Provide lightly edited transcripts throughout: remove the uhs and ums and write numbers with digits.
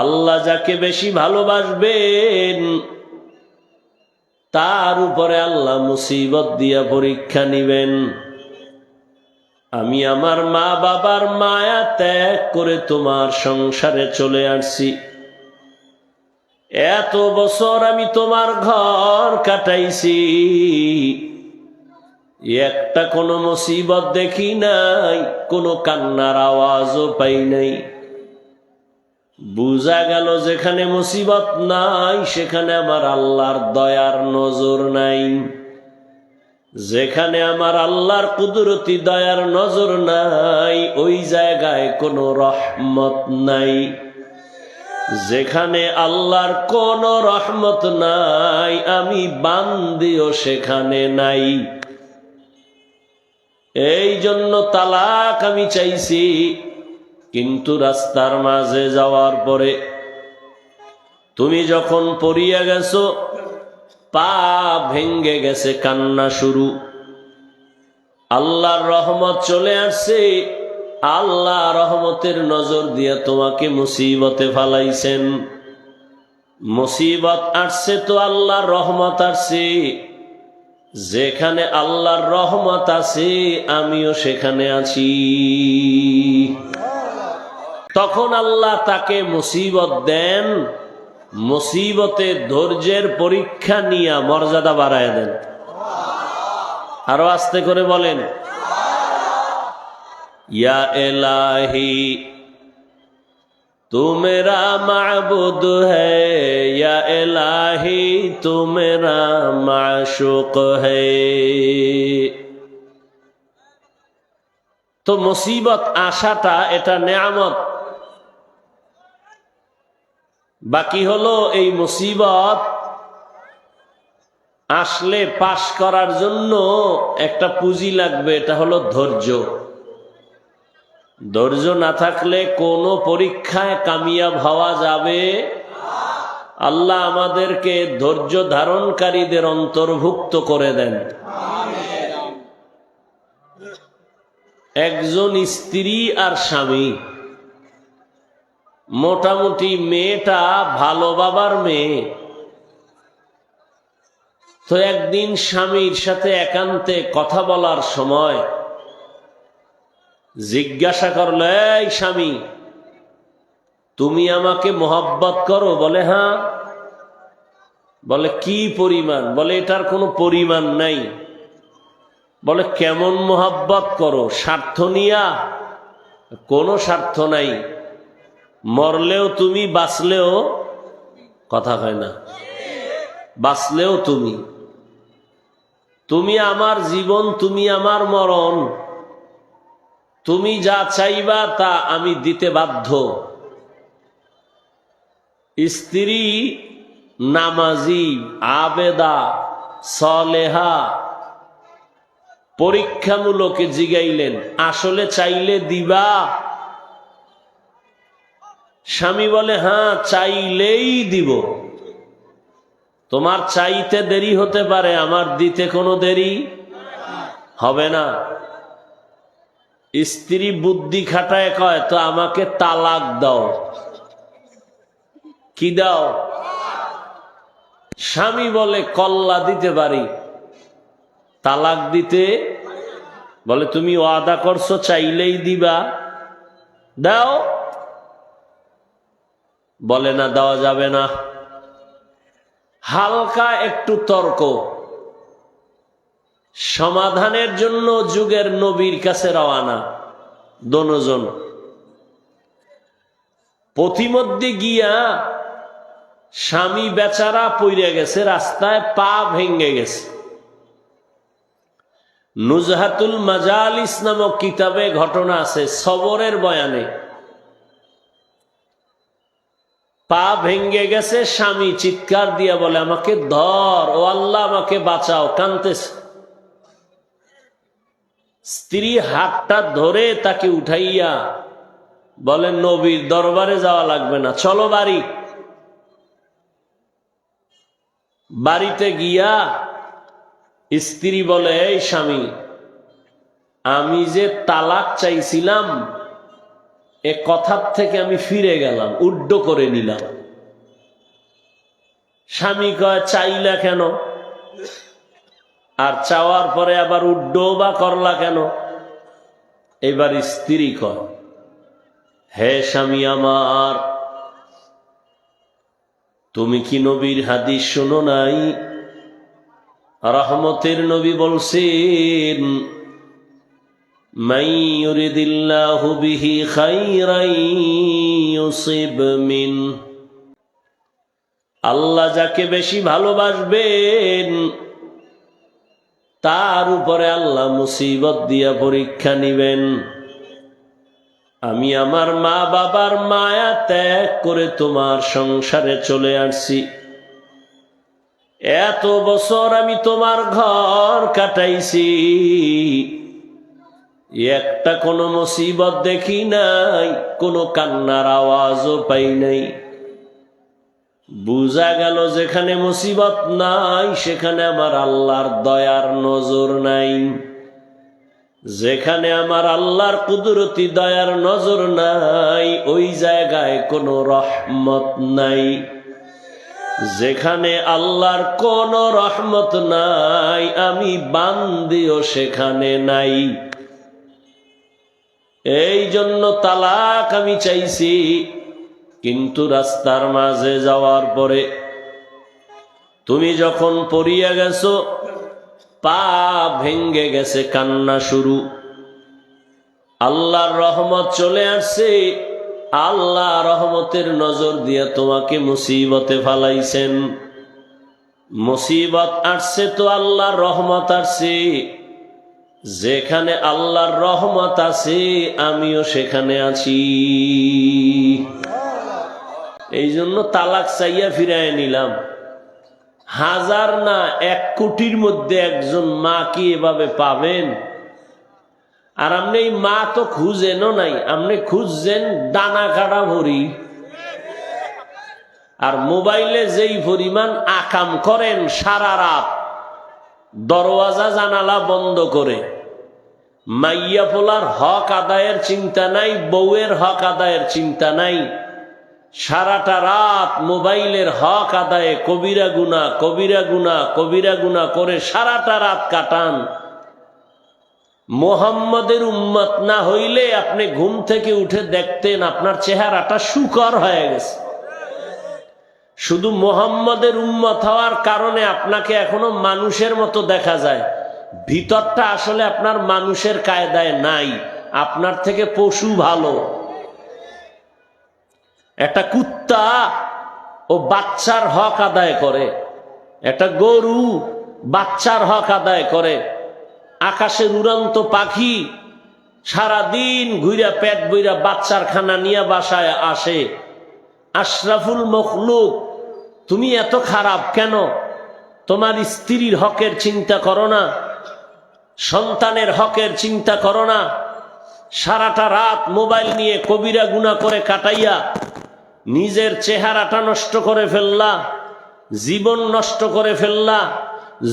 আল্লাহ যাকে বেশি ভালোবাসবেন তার উপরে আল্লাহ মুসিবত দিয়া পরীক্ষা নিবেন। আমি আমার মা বাবার মায়া ত্যাগ করে তোমার সংসারে চলে আসছি। এত বছর আমি তোমার ঘর কাটাইছি, একটা কোনো মুসিবত দেখি নাই, কোনো কান্নার আওয়াজও পাই নাই। বুঝা গেল যেখানে মুসিবত নাই সেখানে আমার আল্লাহর দয়ার নজর নাই, যেখানে আমার আল্লাহর কুদরতি দয়ার নজর নাই ওই জায়গায় কোনো রহমত নাই। যেখানে আল্লাহর কোনো রহমত নাই আমি বান্দিও সেখানে নাই। এই জন্য তালাক আমি চাইছি, কিন্তু রাস্তার মাঝে যাওয়ার পরে তুমি যখন পড়িয়া গেছো, পা ভেঙ্গে গেছে, কান্না শুরু, আল্লাহর রহমত চলে আসছে, আল্লাহ রহমতের নজর দিয়ে তোমাকে মুসিবতে ফালাইছেন। মুসিবত আসছে তো আল্লাহর রহমত আসছে, যেখানে আল্লাহর রহমত আছে আমিও সেখানে আছি। তখন আল্লাহ তাকে মুসিবত দেন, মুসিবতে ধৈর্যের পরীক্ষা নিয়ে মর্যাদা বাড়ায় দেন। আরো আস্তে করে বলেন, ইয়া ইলাহি তু মেরা মাবুদ হ্যায়, ইয়া ইলাহি তু মেরা মাশুক হ্যায়। তো মুসিবত আসাটা এটা নেয়ামত। বাকি হলো এই মুসিবত আসলে পাশ করার জন্য একটা পুঁজি লাগবে, এটা হলো ধৈর্য। ধৈর্য না থাকলে কোনো পরীক্ষায় কামিয়াব হওয়া যাবে। আল্লাহ আমাদেরকে ধৈর্য ধারণকারীদের অন্তর্ভুক্ত করে দেন। একজন স্ত্রী আর স্বামী, মোটামুটি মেয়েটা ভালো বাবার মেয়ে, তো একদিন স্বামীর সাথে একান্তে কথা বলার সময় জিজ্ঞাসা করল, এই স্বামী তুমি আমাকে মোহাব্বত করো? বলে হ্যাঁ। বলে কি পরিমাণ? বলে এটার কোনো পরিমাণ নাই। বলে কেমন মোহাব্বত করো? স্বার্থ নিয়া? কোনো স্বার্থ নাই, মরলেও তুমি, বাঁচলেও, কথা হয় না, বাঁচলেও তুমি, তুমি আমার জীবন, তুমি আমার মরণ, তুমি যা চাইবা তা আমি দিতে বাধ্য। স্ত্রী নামাজি, আবেদা, সলেহা, পরীক্ষামূলক জিগাইলেন, আসলে চাইলে দিবা? স্বামী বলে হ্যাঁ, চাইলেই দিব। তোমার চাইতে দেরি হতে পারে, আমার দিতে কোনো দেরি হবে না। স্ত্রী বুদ্ধি খাটায় কয়, তো আমাকে তালাক দাও। কি দাও? স্বামী বলে কল্লা দিতে পারি, তালাক দিতে। বলে তুমি ওয়াদা করছো চাইলেই দিবা, দাও। বলে না, দেওয়া যাবে না। হালকা একটু তর্ক, সমাধানের জন্য যুগের নবীর কাছে রওয়ানা দোনোজন। পথিমধ্যে গিয়া স্বামী বেচারা পইড়ে গেছে, রাস্তায় পা ভেঙে গেছে। নুজহাতুল মাজালিস নামক কিতাবে ঘটনা আছে, সবরের বয়ানে। পা ভেঙে গেছে, স্বামী চিৎকার দিয়া বলে আমাকে ধর, ও আল্লাহ আমাকে বাঁচাও, কাঁদতেছে। স্ত্রী হাতটা ধরে তাকে উঠাইয়া বলে নবীর দরবারে যাওয়া লাগবে না, চলো বাড়ি। বাড়িতে গিয়া স্ত্রী বলে, এই স্বামী, আমি যে তালাক চাইছিলাম এ কথার থেকে আমি ফিরে গেলাম, উড্ড করে নিলাম। স্বামী কয় চাইলা কেন, আর চাওয়ার পরে আবার উড্ড বা করলা কেন? এবার স্ত্রী কয়, হে স্বামী আমার, তুমি কি নবীর হাদিস শোনো নাই? রহমতের নবী বলছেন, মান ইউরিদিল্লাহু বিহি খাইরান ইউসিব মিন, আল্লাহ যাকে বেশি ভালোবাসবেন তার উপরে আল্লাহ মুসিবত দিয়া পরীক্ষা নিবেন। আমি আমার মা বাবার মায়া ত্যাগ করে তোমার সংসারে চলে আসছি, এত বছর আমি তোমার ঘর কাটাইছি, একটা কোনো মুসিবত দেখি নাই, কোনো কান্নার আওয়াজও পাই নাই। বুঝা গেল যেখানে মুসিবত নাই সেখানে আমার আল্লাহর দয়ার নজর নাই, যেখানে আমার আল্লাহর কুদরতি দয়ার নজর নাই ওই জায়গায় কোনো রহমত নাই, যেখানে আল্লাহর কোনো রহমত নাই আমি বান্দিও সেখানে নাই। এই জন্য তালাক আমি চাইছি, কিন্তু রাস্তার মাঝে যাওয়ার পরে তুমি যখন পড়িয়া গেছো, পা ভেঙ্গে গেছে, কান্না শুরু, আল্লাহর রহমত চলে আসছে, আল্লাহ রহমতের নজর দিয়ে তোমাকে মুসিবতে ফালাইছেন। মুসিবত আসছে তো আল্লাহর রহমত আসছে, যেখানে আল্লাহর রহমত আছে আমিও সেখানে আছি। এই জন্য তালাক চাইয়া ফিরায় নিলাম। হাজার না 1 কোটির মধ্যে একজন মা কি এভাবে পাবেন? আর আপনি এই মা তো খুঁজেনও নাই, আপনি খুঁজছেন ডানা কাটা ভরি। আর মোবাইলে যেই পরিমাণ আকাম করেন সারা রাত, দরওয়াজা জানালা বন্ধ করে, মাইয়া পোলার হক আদায়ের চিন্তা নাই, বউয়ের হক আদায়ের চিন্তা নাই, সারাটা রাত মোবাইলের হক আদায়ে কবিরা গুনাহ কবিরা গুনাহ কবিরা গুনাহ করে সারাটা রাত কাটান। মুহাম্মদের উম্মত না হইলে আপনি ঘুম থেকে উঠে দেখতেন আপনার চেহারাটা শুকর হয়ে গেছে। শুধু মুহাম্মদের উম্মত হওয়ার কারণে আপনাকে এখনো মানুষের মতো দেখা যায়, ভিতরটা আসলে আপনার মানুষের কায়দায় নাই, আপনার থেকে পশু ভালো। একটা কুত্তা ও বাচ্চার হক আদায় করে, একটা গরু বাচ্চার হক আদায় করে, আকাশের উড়ন্ত পাখি সারাদিন ঘুরা পেট বইরা বাচ্চার খানা নিয়ে বাসায় আসে। আশরাফুল মখলুক, তুমি এত খারাপ কেন? তোমার স্ত্রীর হকের চিন্তা করো না, সন্তানের হকের চিন্তা করো না, সারাটা রাত মোবাইল নিয়ে কবিরা গুনাহ করে কাটাইয়া নিজের চেহারাটা নষ্ট করে ফেললা, জীবন নষ্ট করে ফেললা,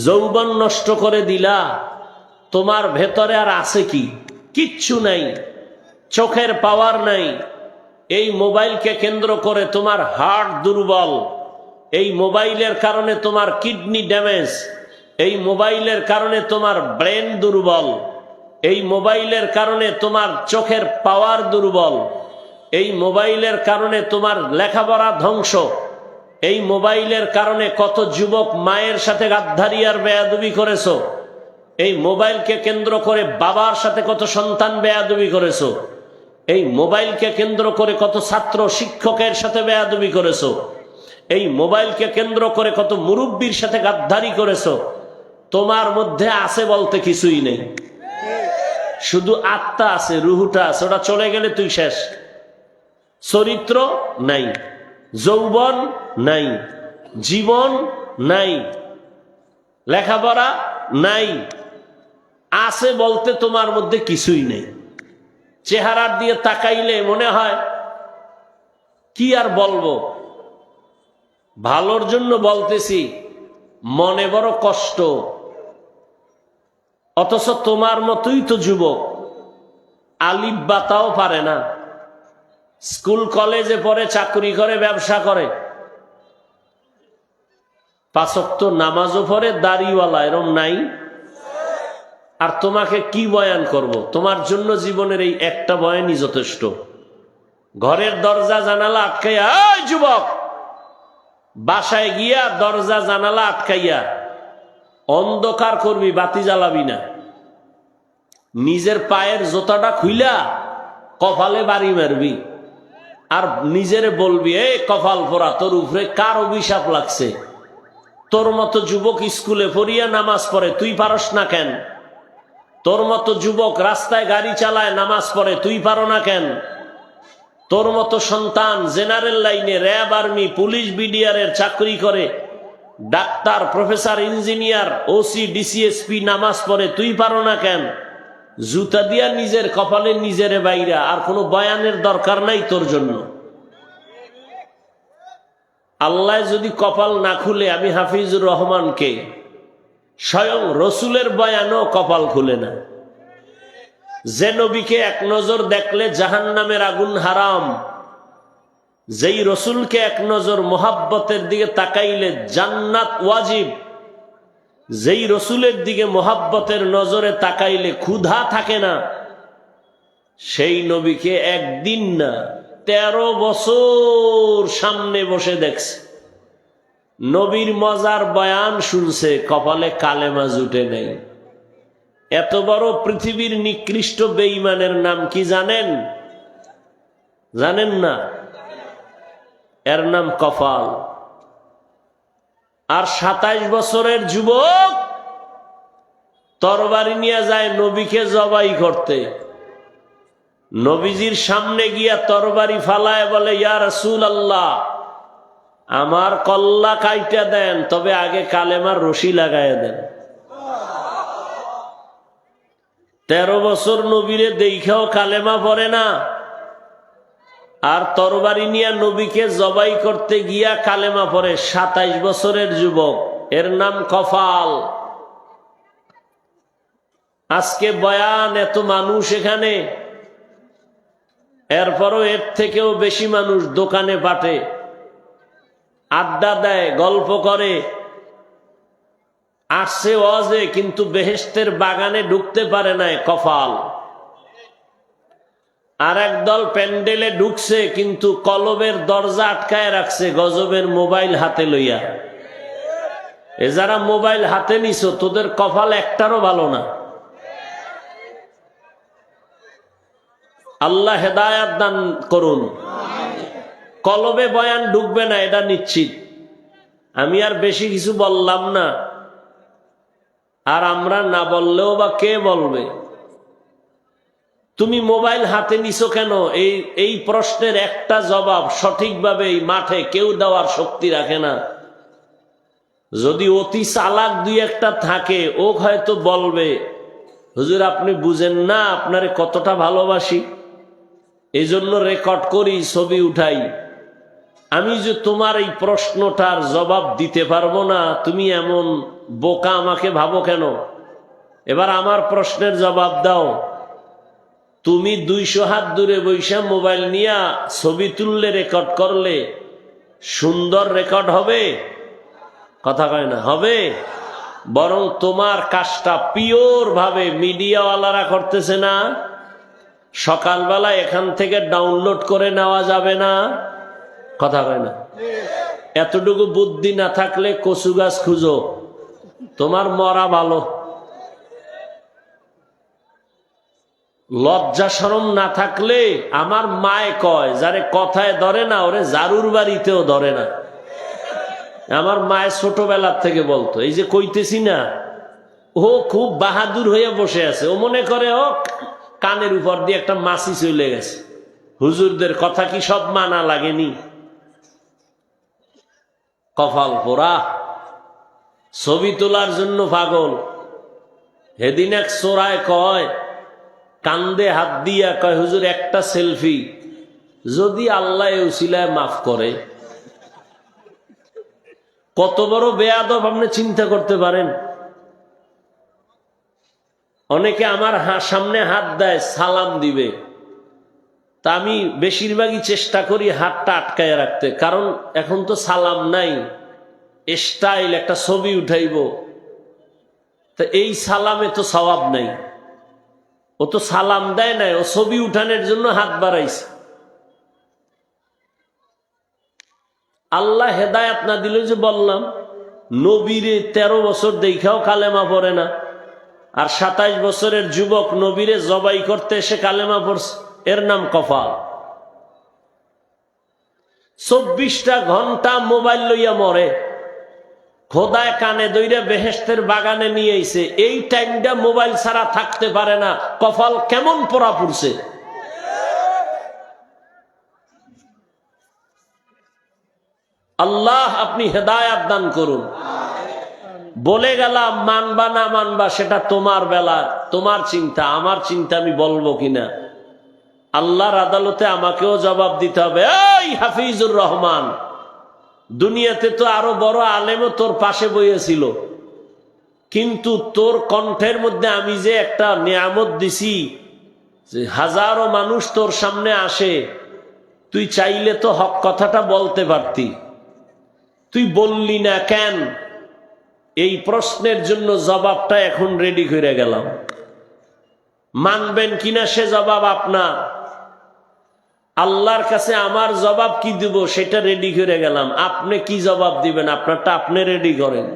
যৌবন নষ্ট করে দিলা। তোমার ভেতরে আর আছে কি? কিচ্ছু নাই, চোখের পাওয়ার নাই। এই মোবাইলকে কেন্দ্র করে তোমার হার্ট দুর্বল, এই মোবাইলের কারণে তোমার কিডনি ড্যামেজ, এই মোবাইলের কারণে তোমার ব্রেন দুর্বল, এই মোবাইলের কারণে তোমার চোখের পাওয়ার দুর্বল, এই মোবাইলের কারণে তোমার লেখাপড়া ধ্বংস, এই মোবাইলের কারণে কত যুবক মায়ের সাথে গাদ্দারি আর বেয়াদবি করেছো, এই মোবাইলকে কেন্দ্র করে বাবার সাথে কত সন্তান বেয়াদবি করেছো, এই মোবাইলকে কেন্দ্র করে কত ছাত্র শিক্ষকের সাথে বেয়াদবি করেছো, এই মোবাইলকে কেন্দ্র করে কত মুরব্বীর সাথে গাদ্দারি করেছো। তোমার মধ্যে আছে বলতে কিছুই নেই, শুধু আত্মা আছে, রুহুটা আছে, ওটা চলে গেলে তুই শেষ। চরিত্র নাই, যৌবন নাই, জীবন নাই, লেখাপড়া নাই, আছে বলতে তোমার মধ্যে কিছুই নেই। চেহারার দিয়ে তাকাইলে মনে হয় কি আর বলবো, ভালোর জন্য বলতেছি, মনে বড় কষ্ট। অথচ তোমার মতোই তো যুবক, আলিফ বাতাও পারে না, স্কুল কলেজে পড়ে, চাকরি করে, ব্যবসা করে, 5 ওয়াক্ত নামাজও পড়ে, দাড়িওয়ালা, এরম নাই? আর তোমাকে কি বয়ান করব? তোমার জন্য জীবনের এই একটা বয়ানই যথেষ্ট। ঘরের দরজা জানালা আটকাইয়া, এই যুবক, বাসায় গিয়া দরজা জানালা আটকাইয়া অন্ধকার করবি, বাতি জ্বালাবি না। নিজের পায়ের জোতাটা খুইলা কপালে বাড়ি মারবি, আর নিজেরে বলবি, এ কপাল পোড়া, তোর উপরে কার অভিশাপ লাগছে? তোর মতো যুবক স্কুলে পড়িয়া নামাজ পড়ে, তুই পারস না কেন? তোর মতো যুবক রাস্তায় গাড়ি চালায়, নামাজ পড়ে, তুই পারো না কেন? তোর মতো সন্তান জেনারেল লাইনে, র্যাব, আর্মি, পুলিশ, বিডিআরের চাকরি করে, doctor, professor, engineer, OC, DC SP নামাজ পড়ে, তুই পারো না কেন? জুতা দিয়া নিজের কপালে নিজেরে বাইরা, আর কোনো বয়ানের দরকার নাই তোর জন্য। আল্লাহ যদি কপাল না খুলে, আমি হাফিজুর রহমানকে, স্বয়ং রসুলের বয়ানও কপাল খুলে না। যে নবীকে এক নজর দেখলে জাহান্নামের আগুন হারাম, যেই রসুলকে এক নজর মোহাব্বতের দিকে তাকাইলে জান্নাত ওয়াজিব, যেই রসুলের দিকে মোহাব্বতের নজরে তাকাইলে ক্ষুধা থাকে না, সেই নবীকে একদিন না 13 বছর সামনে বসে দেখছে, নবীর মজার বয়ান শুনছে, কপালে কালেমা জুটে নেই। এত বড় পৃথিবীর নিকৃষ্ট বেঈমানের নাম কি জানেন? জানেন না? এর নাম কপাল। আর 27 বছরের যুবক তরবারি নিয়ে যায় নবীকে জবাই করতে, নবীজির সামনে গিয়া তরবারি ফালায় বলে, ইয়া রাসূলুল্লাহ, আমার কল্লা কাইটা দেন, তবে আগে কালেমার রশি লাগায় দেন। 13 বছর নবীরে দেখাও কালেমা পড়ে না, আর তরবারি নিয়ে নবীকে জবাই করতে গিয়া কালেমা পড়ে 27 বছরের যুবক। এর নাম কপাল। আজকে বয়ান, এত মানুষ এখানে, এরপরও এর থেকেও বেশি মানুষ দোকানে পাঠে, আড্ডা দেয়, গল্প করে, আসছে ওয়াজে, কিন্তু বেহেশতের বাগানে ঢুকতে পারে নাই, কপাল। আর একদল প্যান্ডেলে ঢুকছে, কিন্তু কলবের দরজা আটকায় রাখছে গজবের মোবাইল হাতে লইয়া। এ যারা মোবাইল হাতে নিছো, তোদের কপাল একটারও ভালো না। আল্লাহ হেদায়াত দান করুন। কলবে বয়ান ঢুকবে না, এটা নিশ্চিত। আমি আর বেশি কিছু বললাম না, আর আমরা না বললেও বা কে বলবে? তুমি মোবাইল হাতে নিছো কেন? এই প্রশ্নের একটা জবাব সঠিকভাবে এই মাঠে কেউ দেওয়ার শক্তি রাখে না। যদি অতি চালাক দুই একটা থাকে, ও হয়তো বলবে, হুজুর আপনি বুঝেন না, আপনারে কতটা ভালোবাসি, এই জন্য রেকর্ড করি, ছবি উঠাই। আমি যে তোমার এই প্রশ্নটার জবাব দিতে পারবো না, তুমি এমন বোকা আমাকে ভাবো কেন? এবার আমার প্রশ্নের জবাব দাও। তুমি 200 হাত দূরে বৈশা মোবাইল নিয়ে ছবি তুললে, রেকর্ড করলে, সুন্দর রেকর্ড হবে? কথা কয় না, হবে? বরং তোমার কাজটা পিওর ভাবে মিডিয়াওয়ালারা করতেছে না? সকালবেলা এখান থেকে ডাউনলোড করে নেওয়া যাবে না? কথা কয় না। এতটুকু বুদ্ধি না থাকলে কচু গাছ খুঁজো, তোমার মরা ভালো। লজ্জা শরম না থাকলে, আমার মায় কয়, যারে কথায় ধরে না, ওরে জারুর বাড়িতেও ধরে না। আমার মায়ের ছোটবেলার থেকে বলতো, এই যে কইতেছি না, ও খুব বাহাদুর হয়ে বসে আছে, ও মনে করে ও কানের উপর দিয়ে একটা মাছি চলে গেছে, হুজুরদের কথা কি সব মানা লাগেনি? কপাল পোড়া, ছবি তোলার জন্য পাগল। সেদিন এক চোরায় কয়, কান্দে হাত দিয়া কয়, হুজুর একটা সেলফি, যদি আল্লাহ উসিলায় মাফ করে। কত বড় বেয়াদব আপনি চিন্তা করতে পারেন? অনেকে আমার সামনে হাত দেয়, সালাম দিবে, তা আমি বেশিরভাগই চেষ্টা করি হাতটা আটকায় রাখতে, কারণ এখন তো সালাম নাই, স্টাইল একটা ছবি উঠাইব, তা এই সালামে তো সওয়াব নাই। ও তো সালাম দেয় নাই, ও ছবি উঠানোর জন্য হাত বাড়াইছে। আল্লাহ হেদায়াত না দিল, যে বললাম নবীরে 13 বছর দেখাও কালেমা পড়ে না, আর 27 বছরের যুবক নবীরে জবাই করতে এসে কালেমা পড়ছে, এর নাম কফাল। 24টা ঘন্টা মোবাইল লইয়া মরে, খোদায় কানে দইরা বেহেশতের বাগানে নিয়ে আইছে, এই টাইমটা মোবাইল ছাড়া থাকতে পারে না। কফাল কেমন পড়া পড়ছে। আল্লাহ আপনি হেদায়াত দান করুন। বলে গেলাম, মানবা না মানবা সেটা তোমার বেলা, তোমার চিন্তা, আমার চিন্তা আমি বলবো কিনা। আল্লাহর আদালতে আমাকেও জবাব দিতে হবে। এই হাফিজুর রহমান, দুনিয়াতে তো আরো বড় আলেমও তোর পাশে বইয়েছিল, কিন্তু তোর কণ্ঠের মধ্যে আমি যে একটা নিয়ামত দিছি, যে হাজারো মানুষ তোর সামনে আসে, তুই চাইলে তো হক কথাটা বলতে পারতি, তুই বললি না কেন? এই প্রশ্নের জন্য জবাবটা এখন রেডি করে গেলাম। মানবেন কিনা সে জবাব আপনার। আল্লাহর কাছে আমার জবাব কি দিব সেটা রেডি করে গেলাম। আপনি কি জবাব দিবেন আপনারটা আপনি রেডি করেন।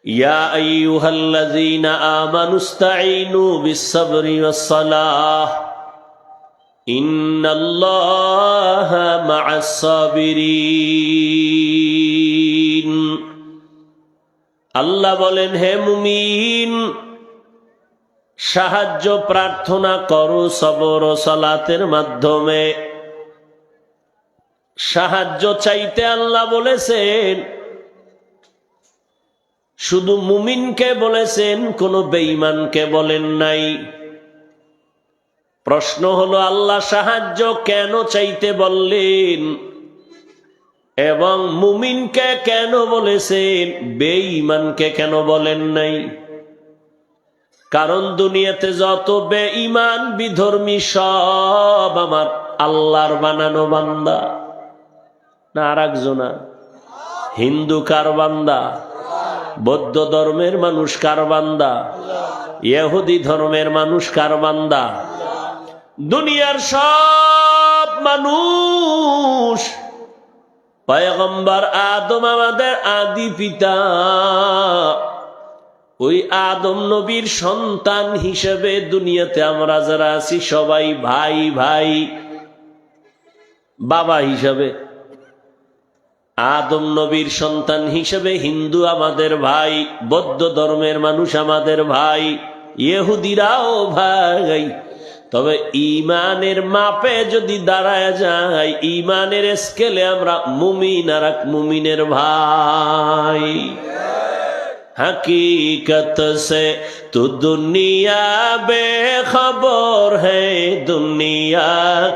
ইয়া আইয়ুহাল্লাযীনা আমানুস্তাঈনু বিস-সাবরি ওয়াস-সালাহ ইন্নাল্লাহা মা'আস-সাবিরিন। আল্লাহ বলেন, হে মুমিন, সাহায্য প্রার্থনা করো সবর ও সালাতের মাধ্যমে। সাহায্য চাইতে আল্লাহ বলেছেন, শুধু মুমিনকে বলেছেন, কোন বেঈমানকে বলেন নাই। প্রশ্ন হলো, আল্লাহ সাহায্য কেন চাইতে বললেন এবং মুমিনকে কেন বলেছেন, বেঈমানকে কেন বলেন নাই? কারণ দুনিয়াতে যত বেঈমান বিধর্মী সব আমার আল্লাহর বানানো বান্দা। না আর একজনা? হিন্দু কার বান্দা? বৌদ্ধ ধর্মের মানুষ কার বান্দা? ইহুদি ধর্মের মানুষ কার বান্দা? দুনিয়ার সব মানুষ। পয়গম্বর আদম আমাদের আদি পিতা, ওই আদম নবীর সন্তান হিসেবে দুনিয়াতে আমরা যারা আছি সবাই ভাই ভাই। বাবা হিসাবে আদম নবীর সন্তান হিসেবে হিন্দু আমাদের ভাই, বৌদ্ধ ধর্মের মানুষ আমাদের ভাই, ইহুদিরাও ভাই। তবে ইমানের মাপে যদি দাঁড়ায় যায়, ইমানের স্কেলে আমরা মুমিন আর এক মুমিনের ভাই। हकीकत से तो दुनिया बेखबर है, दुनिया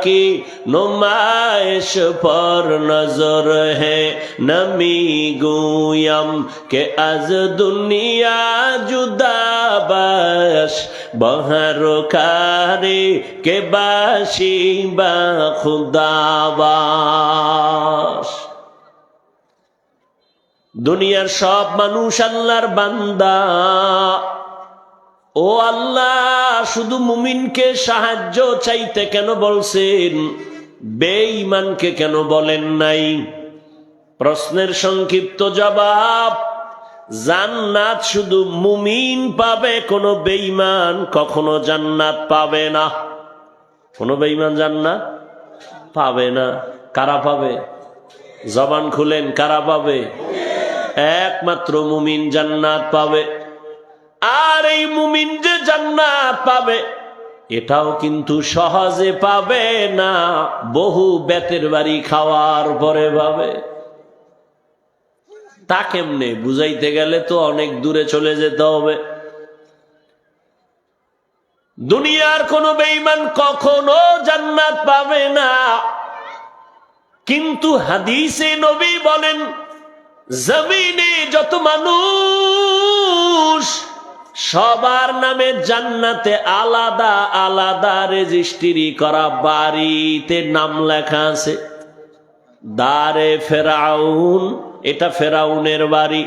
की नुमाइश पर नजर है। नमी गुयम के आज दुनिया जुदा बाश, बहर कारी के बाशी बा खुदा बाश। দুনিয়ার সব মানুষ আল্লাহর বান্দা। ও আল্লাহ, শুধু মুমিনকে সাহায্য চাইতে কেন বলছেন, বেঈমানকে কেন বলেন নাই? প্রশ্নের সংক্ষিপ্ত জবাব, জান্নাত শুধু মুমিন পাবে, কোনো বেঈমান কখনো জান্নাত পাবে না। কোনো বেঈমান জান্নাত পাবে না। কারা পাবে? জবান খুলেন, কারা পাবে? একমাত্র মুমিন জান্নাত পাবে। আর এই মুমিন যে জান্নাত পাবে, এটাও কিন্তু সহজে পাবে না, বহু বেতের বাড়ি খাওয়ার পরে পাবে। তা কেমনে বুঝাইতে গেলে তো অনেক দূরে চলে যেতে হবে। দুনিয়ার কোন বেঈমান কখনো জান্নাত পাবে না, কিন্তু হাদিসে নবী বলেন, জমিনে যত মানুষ সবার নামে জান্নাতে আলাদা আলাদা রেজিস্ট্রি করা বাড়িতে নাম লেখা আছে। দারে ফেরাউন, এটা ফেরাউনের বাড়ি।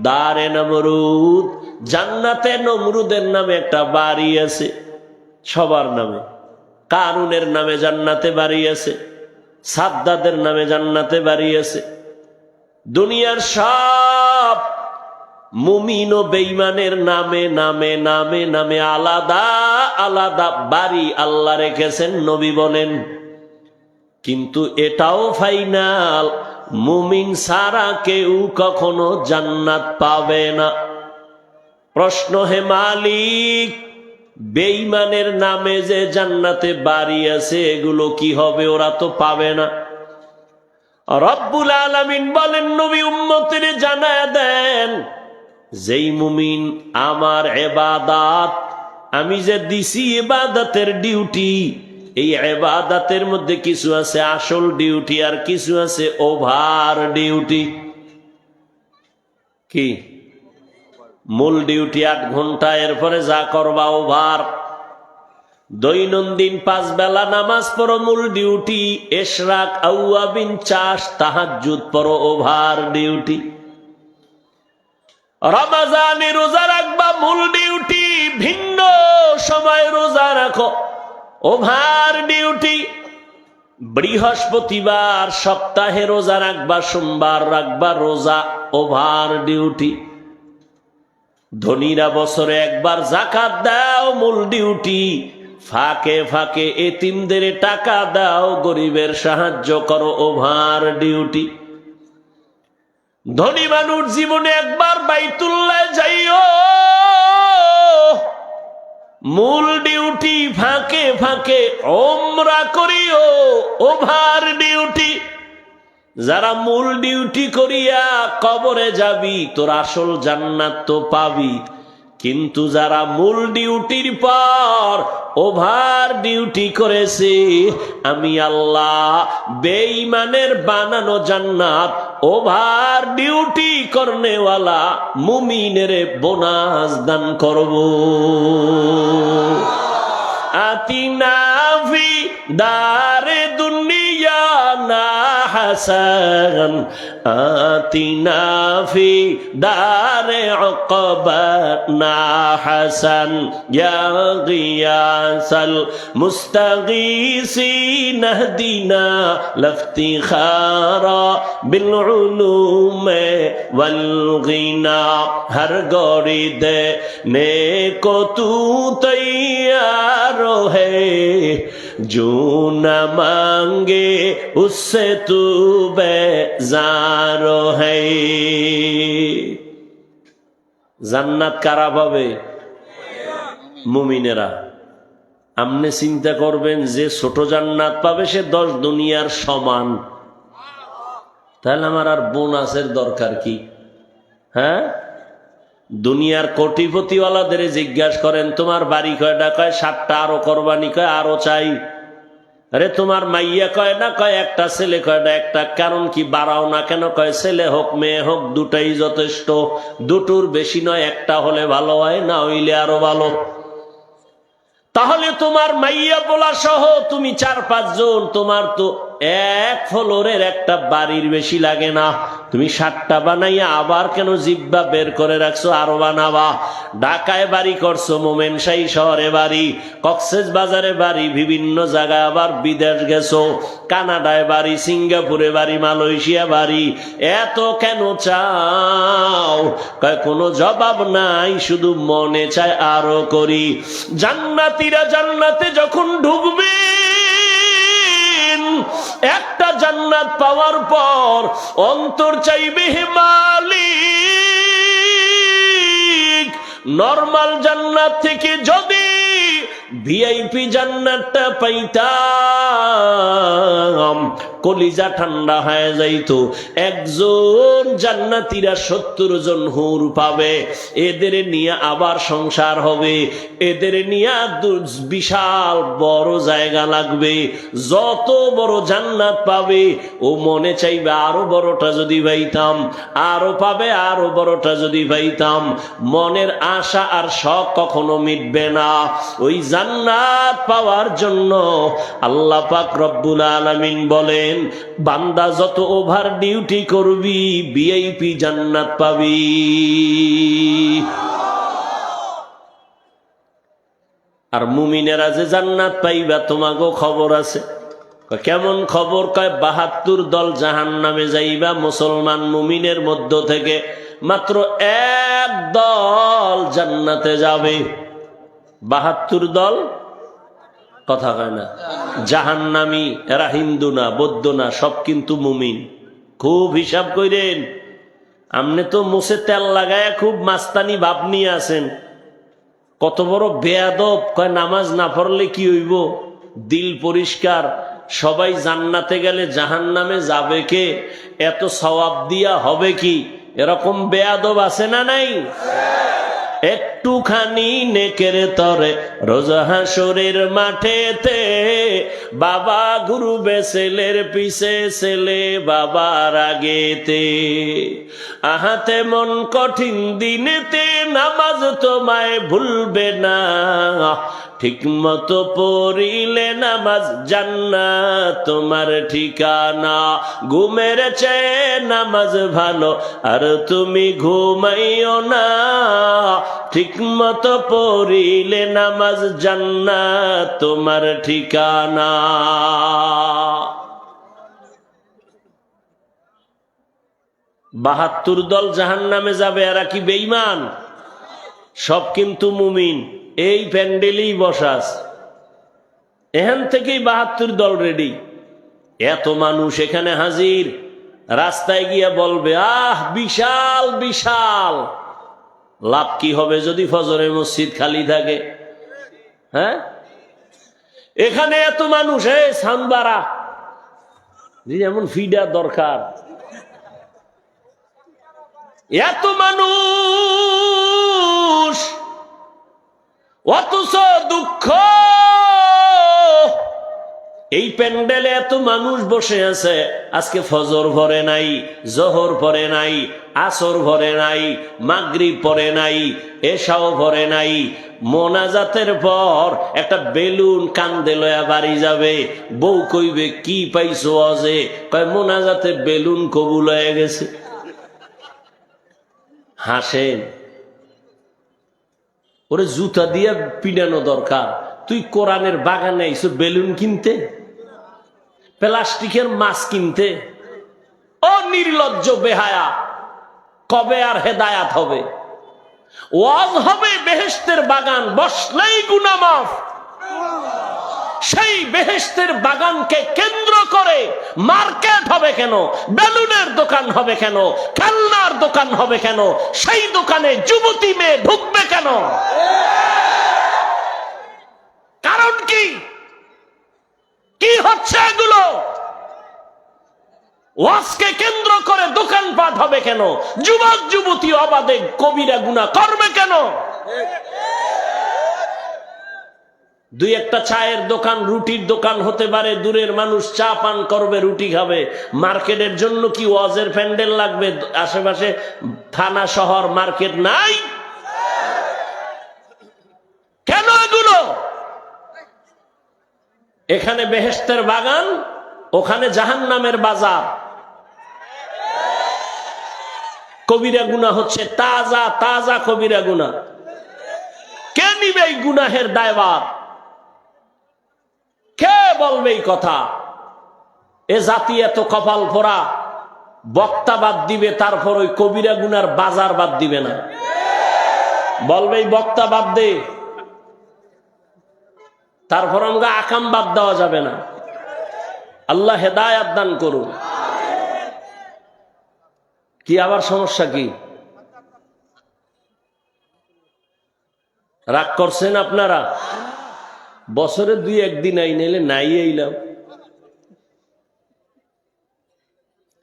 দারে নমরুদ, জান্নাতে নমরুদের নামে একটা বাড়ি আছে সবার নামে। কারুনের নামে জান্নাতে বাড়ি আছে, সাদ্দাদের নামে জান্নাতে বাড়ি আছে। দুনিয়ার সব মুমিন ও বেঈমানের নামে নামে নামে নামে আলাদা আলাদা বাড়ি আল্লাহ রেখেছেন, নবী বলেন। কিন্তু এটাও ফাইনাল, মুমিন ছাড়া কেউ কখনো জান্নাত পাবে না। প্রশ্ন, হে মালিক, বেঈমানের নামে যে জান্নাতে বাড়ি আছে এগুলো কি হবে? ওরা তো পাবে না। রব্বুল আলামিন বলেন, নবী উম্মতের জানায়া দেন, যেই মুমিন আমার ইবাদত, আমি যে দিছি ইবাদতের ডিউটি, এই ইবাদতের মধ্যে কিছু আছে আসল ডিউটি আর কিছু আছে ওভার ডিউটি। কি? মূল ডিউটি 8 ঘন্টা, এরপরে যা করবা ওভার। দৈনন্দিন 5 বেলা নামাজ পড়ো, মূল ডিউটি। ইশরাক, আওয়াবিন, চাষ, তাহাজ্জুদ পড়ো, ওভার ডিউটি। রমজানে রোজা রাখবা, মূল ডিউটি। ভিন্ন সময় রোজা রাখো, ওভার ডিউটি। বৃহস্পতিবার সপ্তাহে রোজা রাখবা, সোমবার রাখবা রোজা, ওভার ডিউটি। ধনীরা বছরে একবার যাকাত দাও, মূল ডিউটি। ফাঁকে ফাঁকে এতিমদের টাকা দাও, গরিবের সাহায্য করো, ওভার ডিউটি। ধনী মানুষ জীবনে একবার বাইতুল্লাহ যাইও, মূল ডিউটি। ফাঁকে ফাঁকে ওমরা করিও, ওভার ডিউটি। যারা মূল ডিউটি করিয়া কবরে যাবি, তোর আসল জান্নাত তো পাবি। কিন্তু যারা মূল ডিউটির পর ওভার ডিউটি করেছে, আমি আল্লাহ বেঈমানের বানানো জান্নাত ওভার ডিউটি করনেওয়ালা মুমিনের বোনাস দান করব। আতিনা ফি দারে দুনিয়া না হাসান, আতিনা ফি দারে উকবা না হাসান, ইয়া গিয়াসাল মুস্তাগীসিন ইহদিনা লফতিখারা বিল উলুমে ওয়াল গিনা। হর গড়ি দে নেকো তু তৈয়ার है, जो न मांगे उससे तू बेजार है। জান্নাত কারা পাবে? মুমিনেরা। আপনি চিন্তা করবেন, যে ছোট জান্নাত পাবে সে 10 দুনিয়ার সমান। তাহলে আমার আর বোনাসের দরকার কি? হ্যাঁ, দুনিয়ার কোটিপতিওয়ালাদের জিজ্ঞাসা করেন, তোমার বাড়ি কয়টা? কয় 7টা। আরো করবানি? কয় আরো চাই। আরে তোমার মাইয়া কয় না? কয় একটা। ছেলে কয়টা? একটা। কারণ কি বাড়াও না কেন? কয় ছেলে হোক মেয়ে হোক দুটাই যথেষ্ট, দুটোর বেশি নয়, একটা হলে ভালো হয়, না হইলে আরো ভালো। তাহলে তোমার মাইয়া বলা সহ তুমি 4-5 জন, তোমার তো এক ফ্লোরের একটা বাড়ির বেশি লাগে না। তুমি 7টা বানাইয়া আবার কেন জিব্বা বের করে রাখছো? আরো বানাবা। ঢাকায় বাড়ি করছো, মোমেনশাহী শহরে বাড়ি, কক্সেস বাজারে বাড়ি, বিভিন্ন জায়গায় আবার বিদেশ গেছো, কানাডায় বাড়ি, সিঙ্গাপুরে বাড়ি, মালয়েশিয়া বাড়ি। এত কেন চাও? কয় কোনো জবাব নাই, শুধু মনে চায় আরো করি। জান্নাতীরা জান্নাতে যখন ঢুকবে, একটা জান্নাত পাওয়ার পর অন্তর চাইবে, হে মালিক, নরমাল জান্নাত থেকে যদি ভিআইপি জান্নাতটা পাইতাম, কলিজা ঠান্ডা হয়ে যাইতো। একজন জান্নাতীরা 70 জন হুর পাবে, এদের নিয়ে আবার সংসার হবে, এদের নিয়ে বিশাল বড় জায়গা লাগবে, যত বড় জান্নাত পাবে ও মনে চাইবে আরো বড়টা যদি পাইতাম, আরো পাবে আরো বড়টা যদি পাইতাম। মনের আশা আর শখ কখনো মিটবে না। ওই জান্নাত পাওয়ার জন্য আল্লাহ পাক রব্বুল আলামিন বলেন, বান্দা যত ওভার ডিউটি করবি ভিআইপি জান্নাত পাবি। আর মুমিনেরা যে জান্নাত পাইবা তোমাগো খবর আছে। কেমন খবর? কয় 72 দল জাহান্নামে যাইবা, মুসলমান মুমিনের মধ্য থেকে মাত্র এক দল জান্নাতে যাবে। 72 দল কথা কয় না, জাহান্নামী। এরা হিন্দু না, বৌদ্ধ না, সব কিন্তু মুমিন। খুব হিসাব কইরেন। আমনে তো মুছে তেল লাগায় খুব মাস্তানি ভাব নিয়ে আছেন। কত বড় বেয়াদব! কয় নামাজ না পড়লে কি হইব? দিল পরিষ্কার। সবাই জান্নাতে গেলে জাহান্নামে যাবে কে? এত সওয়াব দিয়া হবে কি? এরকম বেয়াদব আছে না নাই? একটুখানি নেকের তরে রোজ হাসরের মাঠেতে বাবা ঘুরবে ছেলের পিছে, ছেলে বাবার আগেতে। আহাতে মন কঠিন দিনেতে নামাজ তোমায় ভুলবে না, ঠিক মতো পড়িলে নামাজ জান্নাত তোমার ঠিকানা। ঘুমের চেয়ে নামাজ ভালো আর তুমি ঘুমাইও না, ঠিক মতো পড়িলে নামাজ জান্নাত তোমার ঠিকানা। 72 দল জাহান্নামে যাবে। এরা কি বেঈমান? সব কিন্তু মুমিন। এই প্যান্ডেলেই বসাস, এখান থেকেই 72 দল রেডি। এত মানুষ এখানে হাজির। রাস্তায় গিয়া বলবে আহ বিশাল বিশাল। লাভ কি হবে যদি ফজরের মসজিদ খালি থাকে? হ্যাঁ, এখানে এত মানুষ, সানবারা যেমন ফিডা দরকার। এত মানুষ অথচ দুঃখ। এই প্যান্ডেলে এত মানুষ বসে আছে, আজকে ফজর ভরে নাই, জোহর ভরে নাই, আসর ভরে নাই, মাগরিব পরে নাই, এশাও ভরে নাই। মোনাজাতের পর একটা বেলুন কান্দে লয়া বাড়ি যাবে। বউ কইবে কি পাইছো আজে? কয় মোনাজাতে বেলুন কবুল হয়ে গেছে। হাসেন। ওরে জুতা দিয়ে পিটানো দরকার। তুই কোরআনের বাগানে আইছো বেলুন কিনতে, প্লাস্টিকের মাছ কিনতে। ও নির্লজ্জ বেহায়া! কবে আর হেদায়াত হবে? ওয়াজ হবে বেহেশতের বাগান, বসলেই গুনাহ মাফ। সেই বেহেশতের বাগানকে কেন্দ্র করে মার্কেট হবে কেন? বেলুনের দোকান হবে কেন? খেলনার দোকান হবে কেন? সেই দোকানে যুবতী মেয়ে ঢুকবে কেন? কারণ কি? কি হচ্ছে এগুলো? ওয়াজকে কেন্দ্র করে দোকানপাট হবে কেন? যুবক যুবতী অবাধে কবিরা গুনাহ করবে কেন? দুই একটা চায়ের দোকান, রুটির দোকান হতে পারে, দূরের মানুষ চা পান করবে, রুটি খাবে। মার্কেটের জন্য কি ওয়াজের প্যান্ডেল লাগবে? আশেপাশে থানা শহর মার্কেট নাই কেন এগুলো? এখানে বেহেশতের বাগান, ওখানে জাহান্নামের বাজার। কবিরা গুনাহ হচ্ছে তাজা তাজা কবিরা গুনাহ। কে নিবে এই গুনাহের দায়ভার? কে বলবে এই কথা? এ জাতি এত কপাল পোড়া। বক্তা বাদ দিবে, তারপর ওই কবিরা গুনার বাজার বাদ দিবে না। বলবে এই বক্তা বাদ দে, তারপর আমরা আকাম বাদ দেওয়া যাবে না। আল্লাহ হেদায়াত দান করুন। কি আবার সমস্যা কি? রাগ করছেন আপনারা? বছরে 2-1 দিন আই, নাইলে নাই আইলাম।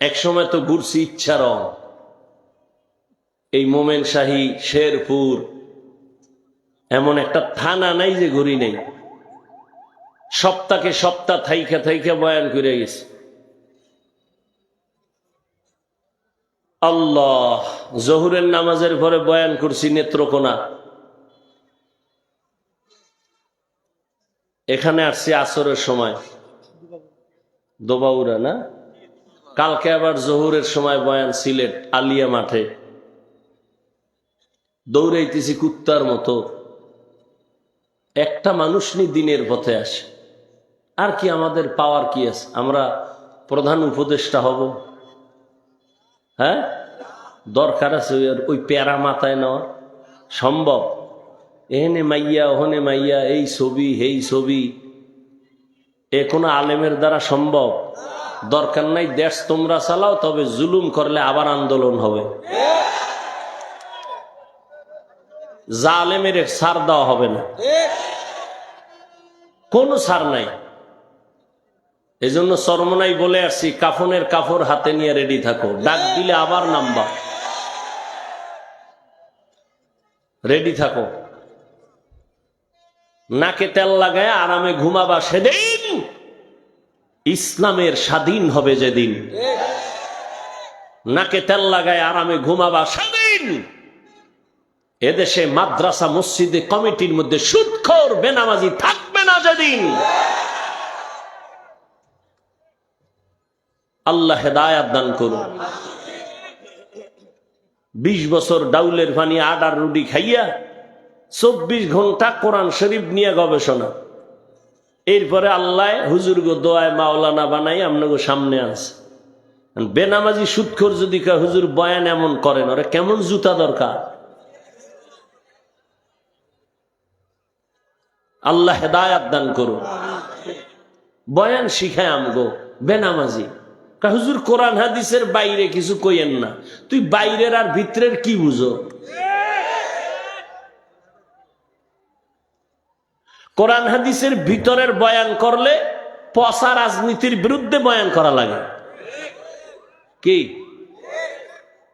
এক সময় তো ঘুরছি ইচ্ছারং, এই মোমেন শাহী, শেরপুর, এমন একটা থানা নাই যে ঘুরি নেই। সপ্তাহে সপ্তাহ থাইকা থাইকা বয়ান করে গেছে। আল্লাহ, জহুরের নামাজের পরে বয়ান করছি নেত্রকোনা। এখানে আসছি আসরের সময়, দোবাউরা না। কালকে আবার জহুরের সময় বয়ান সিলেট আলিয়া মাঠে। দৌড়াইতেছি কুত্তার মতো। একটা মানুষ নি দিনের পথে আসে। আর কি আমাদের পাওয়ার কি আছে? আমরা প্রধান উপদেষ্টা হব? হ্যাঁ, দরকার আছে ওই প্যারা মাথায় নেওয়া? সম্ভব? এখানে মাইয়া, ওখানে মাইয়া, এই ছবি এই ছবি, এ কোনো আলেমের দ্বারা সম্ভব? দরকার নাই, দেশ তোমরা চালাও, তবে জুলুম করলে আবার আন্দোলন হবে। জালেমের ছাড় দেওয়া হবে না, কোনো ছাড় নাই। এই জন্য চরমনাই বলে আসছি, কাফনের কাপড় হাতে নিয়ে রেডি থাকো, ডাক দিলে আবার নামবা, রেডি থাকো। নাকে তেল লাগায় আরামে ঘুমাবা সেদিন ইসলামের স্বাধীন হবে। যেদিন নাকে তেল লাগায় আরামে ঘুমাবা সেদিন এদেশে মাদ্রাসা মসজিদে কমিটির মধ্যে সুদখোর বেনামাজি থাকবে না। যেদিন আল্লাহ হেদায়াত দান করুন। 20 বছর ডাউলের পানি আডার রুটি খাইয়া 24 ঘন্টা কোরআন শরীফ নিয়ে গবেষণা। এরপরে আল্লাহ হুজুর গো দোয়ায় মাওলানা বানাই আপনাকে সামনে আছে। বেনামাজি সুদখোর যদি হুজুর বয়ান এমন করেন, ওরা কেমন জুতা দরকার? আল্লাহ হেদায়াত দান করুন। বয়ান শিখায় আমগো বেনামাজি হুজুর কোরআন হাদিসের বাইরে কিছু কইেন না। তুই বাইরের আর ভিতরের কি বুঝো? কোরআন হাদিসের ভিতরের বয়ান করলে পচা রাজনীতির বিরুদ্ধে বয়ান করা লাগে কি?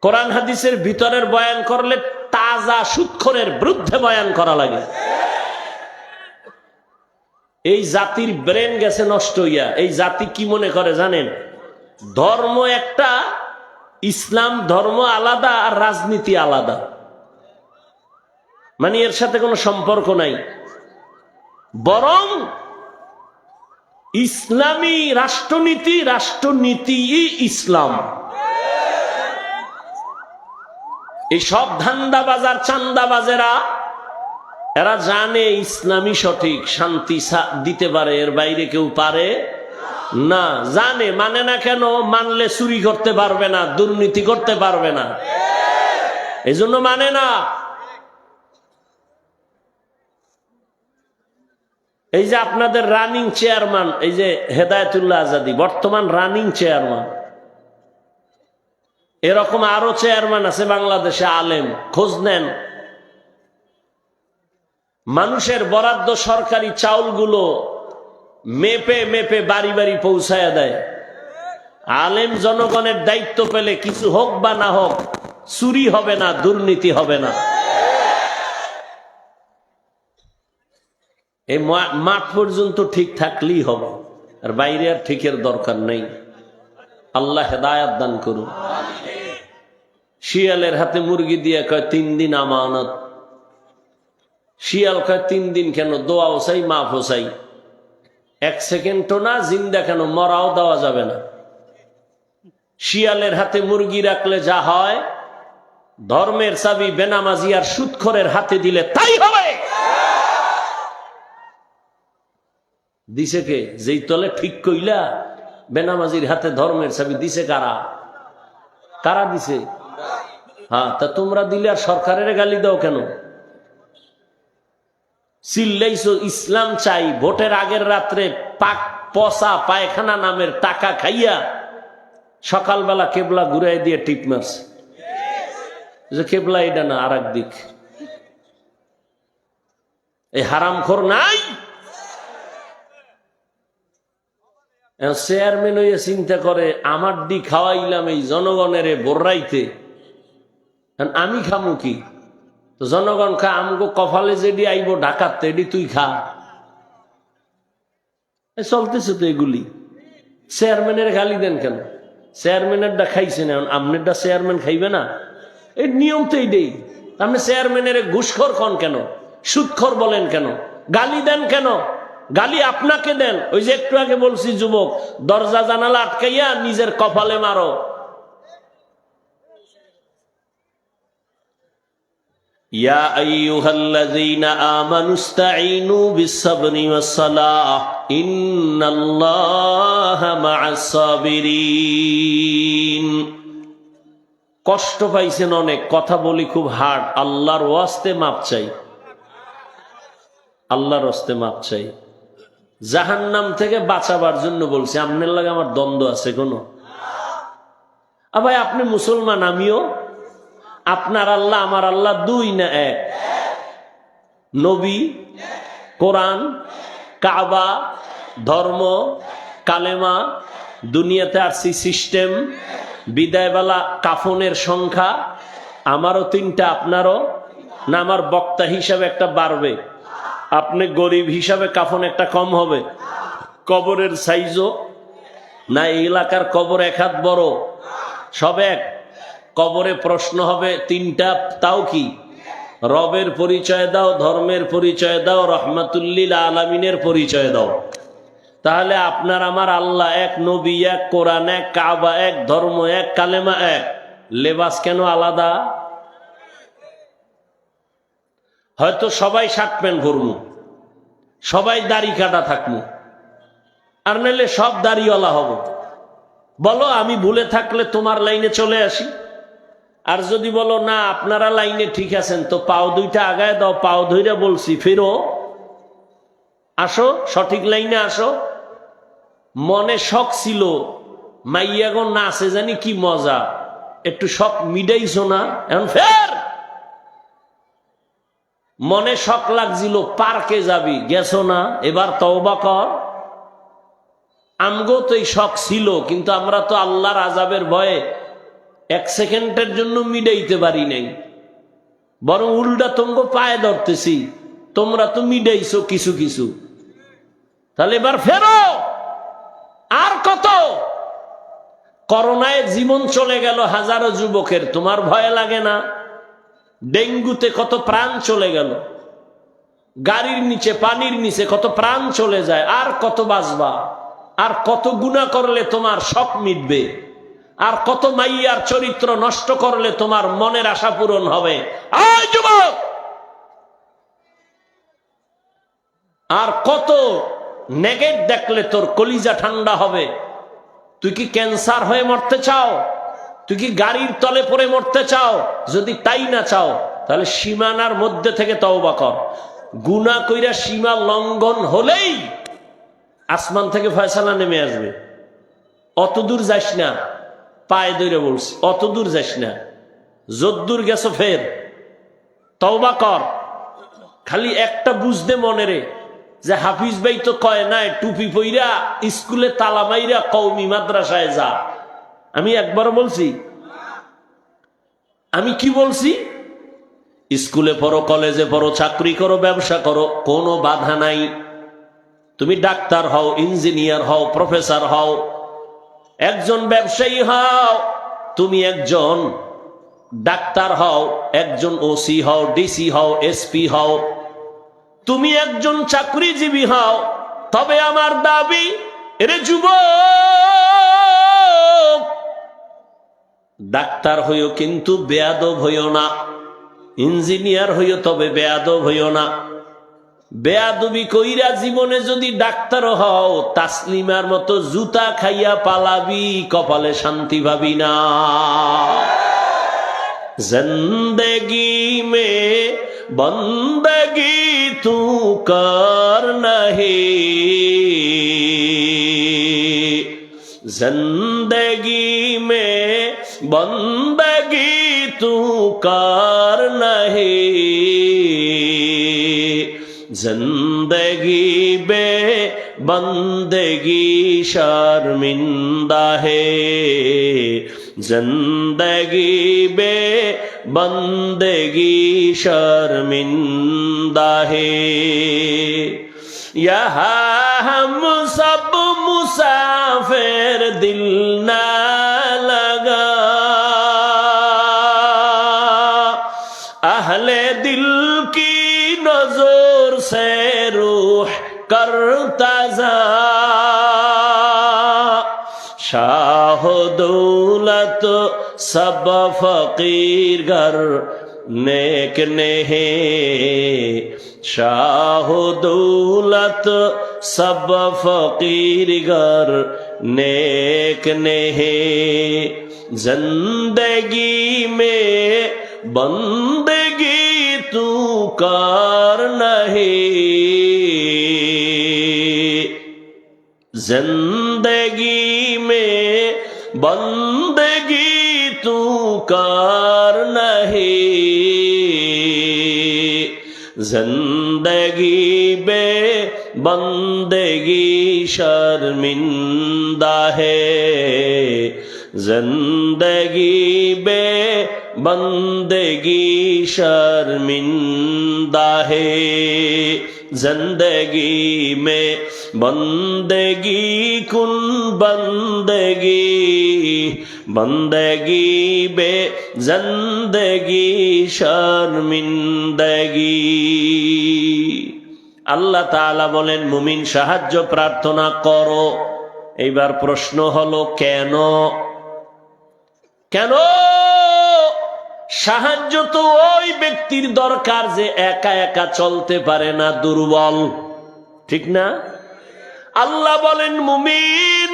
কোরআন হাদিসের ভিতরের বয়ান করলে তাজা সুদখোরের বিরুদ্ধে বয়ান করা লাগে। এই জাতির ব্রেন গেছে নষ্ট হইয়া। এই জাতি কি মনে করে জানেন? ধর্ম একটা, ইসলাম ধর্ম আলাদা আর রাজনীতি আলাদা, মানে এর সাথে কোনো সম্পর্ক নাই। বরং ইসলামী রাষ্ট্রনীতি, রাষ্ট্রনীতি ইসলাম। এই সব ধান্দাবাজার চান্দাবাজেরা এরা জানে ইসলামী সঠিক, শান্তি দিতে পারে, এর বাইরে কেউ পারে না। জানে, মানে না কেন? মানলে চুরি করতে পারবে না, দুর্নীতি করতে পারবে না, এই জন্য মানে না। এই যে আপনাদের রানিং চেয়ারম্যান, এই যে হেদায়েতুল্লাহ আজাদী বর্তমান রানিং চেয়ারম্যান, এরকম আরো চেয়ারম্যান আছে বাংলাদেশে, আলেম, খোঁজ নেন। মানুষের বরাদ্দ সরকারি চাউলগুলো মেপে মেপে বাড়ি বাড়ি পৌঁছায়া দেয়। আলেম জনগণের দায়িত্ব পেলে কিছু হোক বা না হোক, চুরি হবে না, দুর্নীতি হবে না। এই মাঠ পর্যন্ত ঠিক থাকলেই হবে, আর বাইরে আর ঠিকের দরকার নেই। আল্লাহ হেদায়াত দান করুন। শিয়ালের হাতে মুরগি দিয়ে কয় 3 দিন আমানত। শিয়াল কয় 3 দিন কেন? দোয়াও চাই, মাফও চাই। 1 সেকেন্ডও না, জিন্দা কেন, মরাও দেওয়া যাবে না। শিয়ালের হাতে মুরগি রাখলে যা হয়, ধর্মের চাবি বেনামাজি আর সুদখোরের হাতে দিলে তাই হবে। দিছে কে? যেই তলে ঠিক কইলা বেনামাজির হাতে ধর্মের চাবি দিছে কারা? কারা দিছে? হ্যাঁ, তা তোমরা দিলে আর সরকারের গালি দাও কেন? চিল্লাইছো ইসলাম চাই, ভোটের আগের রাত্রে পচা পায়খানা নামের টাকা খাইয়া সকালবেলা কেবলা ঘুরাই দিয়ে টিপ মারছে যে কেবলা এটা না, আর এক দিক। এই হারামখোর নাই, চেয়ারম্যান হইয়া চিন্তা করে আমার দি খাওয়াইলাম এই জনগণের বোর্রাইতে, আমি খামু কি? তো জনগণ খা, আমগো কপালে যেডি আইব ঢাকাতে এডি তুই খা। চলতেছে তো এগুলি। চেয়ারম্যানের গালি দেন কেন? চেয়ারম্যানেরটা খাইছেন, এখন আপনারটা চেয়ারম্যান খাইবে না? এই নিয়ম তো এইটাই। আপনি চেয়ারম্যানের ঘুষখোর কন কেন? সুদখোর বলেন কেন? গালি দেন কেন? গালি আপনাকে দেন। ওই যে একটু আগে বলছি, যুবক দরজা জানালা আটকাইয়া নিজের কপালে মারো। ইয়া আইয়ুহাল্লাযীনা আমানুস্তাঈনু বিস-সাবরি ওয়াস-সালাহ ইন্নাল্লাহা মা'আস-সাবিরিন। কষ্ট পাইছেন অনেক, কথা বলি খুব হার্ড, আল্লাহর ওয়াস্তে মাপ চাই, আল্লাহর ওয়াস্তে মাপ চাই। জাহান্নাম থেকে বাঁচাবার জন্য বলছি, আপনার লাগে আমার দ্বন্দ্ব আছে কোনো? ভাই আপনি মুসলমান, আমিও। আপনার আল্লাহ আমার আল্লাহ দুই না এক? নবী, কোরআন, কাবা, ধর্ম, কালেমা, দুনিয়াতে আসছি সিস্টেম, বিদায়বেলা কাফনের সংখ্যা আমারও তিনটা, আপনারও না? আমার বক্তা হিসাবে একটা বাড়বে, আপনি গরিব হিসাবে কাফন একটা কম হবে। কবরের সাইজও না, এই এলাকার কবর এক হাত বড়, সব এক। কবরে প্রশ্ন হবে তিনটা, তাও কি? রবের পরিচয় দাও, ধর্মের পরিচয় দাও, রহমাতুল্লিল আলামিনের পরিচয় দাও। তাহলে আপনার আমার আল্লাহ এক, নবী এক, কোরআন এক, কাবা এক, ধর্ম এক, কালেমা এক, লেবাস কেন আলাদা? হয়তো সবাই শার্ট প্যান্ট পরমু, সবাই দাড়ি কাটা থাকবো, আর নাহলে সব দাড়িওয়ালা হব। বলো আমি ভুলে থাকলে তোমার লাইনে চলে আসি। আর যদি বলো না আপনারা লাইনে ঠিক আছেন, তো পাও দুইটা আগায় দাও, পাও ধইরা বলছি ফেরো, আসো সঠিক লাইনে আসো। মনে শখ ছিল মাইয়াগো নাচে জানি কি মজা, একটু শখ মিটাইছো না, এখন ফের মনে শখ লাগছিল পার্কে যাবি, গেছো না, এবার তওবা কর। আমগো তো এই শখ ছিল, কিন্তু আমরা তো আল্লাহর আযাবের ভয়ে এক সেকেন্ডের জন্য মিটাইতে পারি নাই, বরং উল্টা তোমাকে পায়ে ধরতেছি, তোমরা তো মিটাইছো কিছু কিছু। তাহলে এবার ফেরো। আর কত? করোনায় জীবন চলে গেল হাজারো যুবকের, তোমার ভয় লাগে না? ডেঙ্গুতে কত প্রাণ চলে গেল, গাড়ির নিচে পানির নিচে কত প্রাণ চলে যায়। আর কত বাঁচবা? আর কত গুনাহ করলে তোমার শখ মিটবে? আর কত মাইয়ার চরিত্র নষ্ট করলে তোমার মনের আশা পূরণ হবে? আয় যুবক, আর কত নেগেট দেখলে তোর কলিজা ঠান্ডা হবে? তুই কি ক্যান্সার হয়ে মরতে চাও? তুই কি গাড়ির তলে পড়ে মরতে চাও? যদি তাই না চাও, তাহলে সীমানার মধ্যে থেকে তওবা কর। গুনাহ কইরা সীমা লঙ্ঘন হলেই আসমান থেকে ফয়সালা নেমে আসবে। অত দূর যাস না, পায়ে ধরে বলছি, অত দূর যাস না। যদ্দূর গেছো ফের তওবা কর। খালি একটা বুঝতে মনে রে, যে হাফিজ ভাই তো কয় না টুপি পইরা স্কুলে তালা মাইরা কওমি মাদ্রাসায় যা। আমি একবার বলছি? আমি কি বলছি? স্কুলে পড়ো, কলেজে পড়ো, চাকরি করো, ব্যবসা করো, কোনো বাধা নাই। তুমি ডাক্তার হও, ইঞ্জিনিয়ার হও, প্রফেসর হও, একজন ব্যবসায়ী হও, তুমি একজন ডাক্তার হও, একজন ওসি হও, ডিসি হও, এসপি হও, তুমি একজন চাকরিজীবী হও। তবে আমার দাবি, এরে যুবক, ডাক্তার হইও কিন্তু বেয়াদব হইও না, ইঞ্জিনিয়ার হইও তবে বেয়াদব হইও না। বেয়াদবি কইরা জীবনে যদি ডাক্তার হও, তাসলিমার মতো জুতা খাইয়া পালাবি, কপালে শান্তি পাবি না। জিন্দেগি মে বন্দগি তু কর নাহি, জিন্দেগি মে বন্দগি তু কর নাহি, जिंदगी बे बंदगी शर्मिंदा है, जिंदगी बे बंदगी शर्मिंदा है। यहाँ हम सब मुसाफिर दिल ना लगा, अहले दिल की नजर से रूह करता जा, शाह दौलत सब फकीर घर नेक नेहे, शाह दौलत सब फकीर घर नेक नेहे। जिंदगी में बंदगी तू कर नहीं, जिंदगी में बंदगी तू कर नहीं, जिंदगी बे बंदगी शर्मिंदा है, जिंदगी बे बंदगी शर्मिंदा है। जिंदगी में बंदगी कुन बंदगी, बंदगी बे जिंदगी शर्मिंदगी। আল্লাহ তাআলা বলেন মুমিন সাহায্য প্রার্থনা করো। এইবার প্রশ্ন হলো কেন? কেন? সাহায্য তো ওই ব্যক্তির দরকার যে একা একা চলতে পারে না, দুর্বল, ঠিক না? আল্লাহ বলেন মুমিন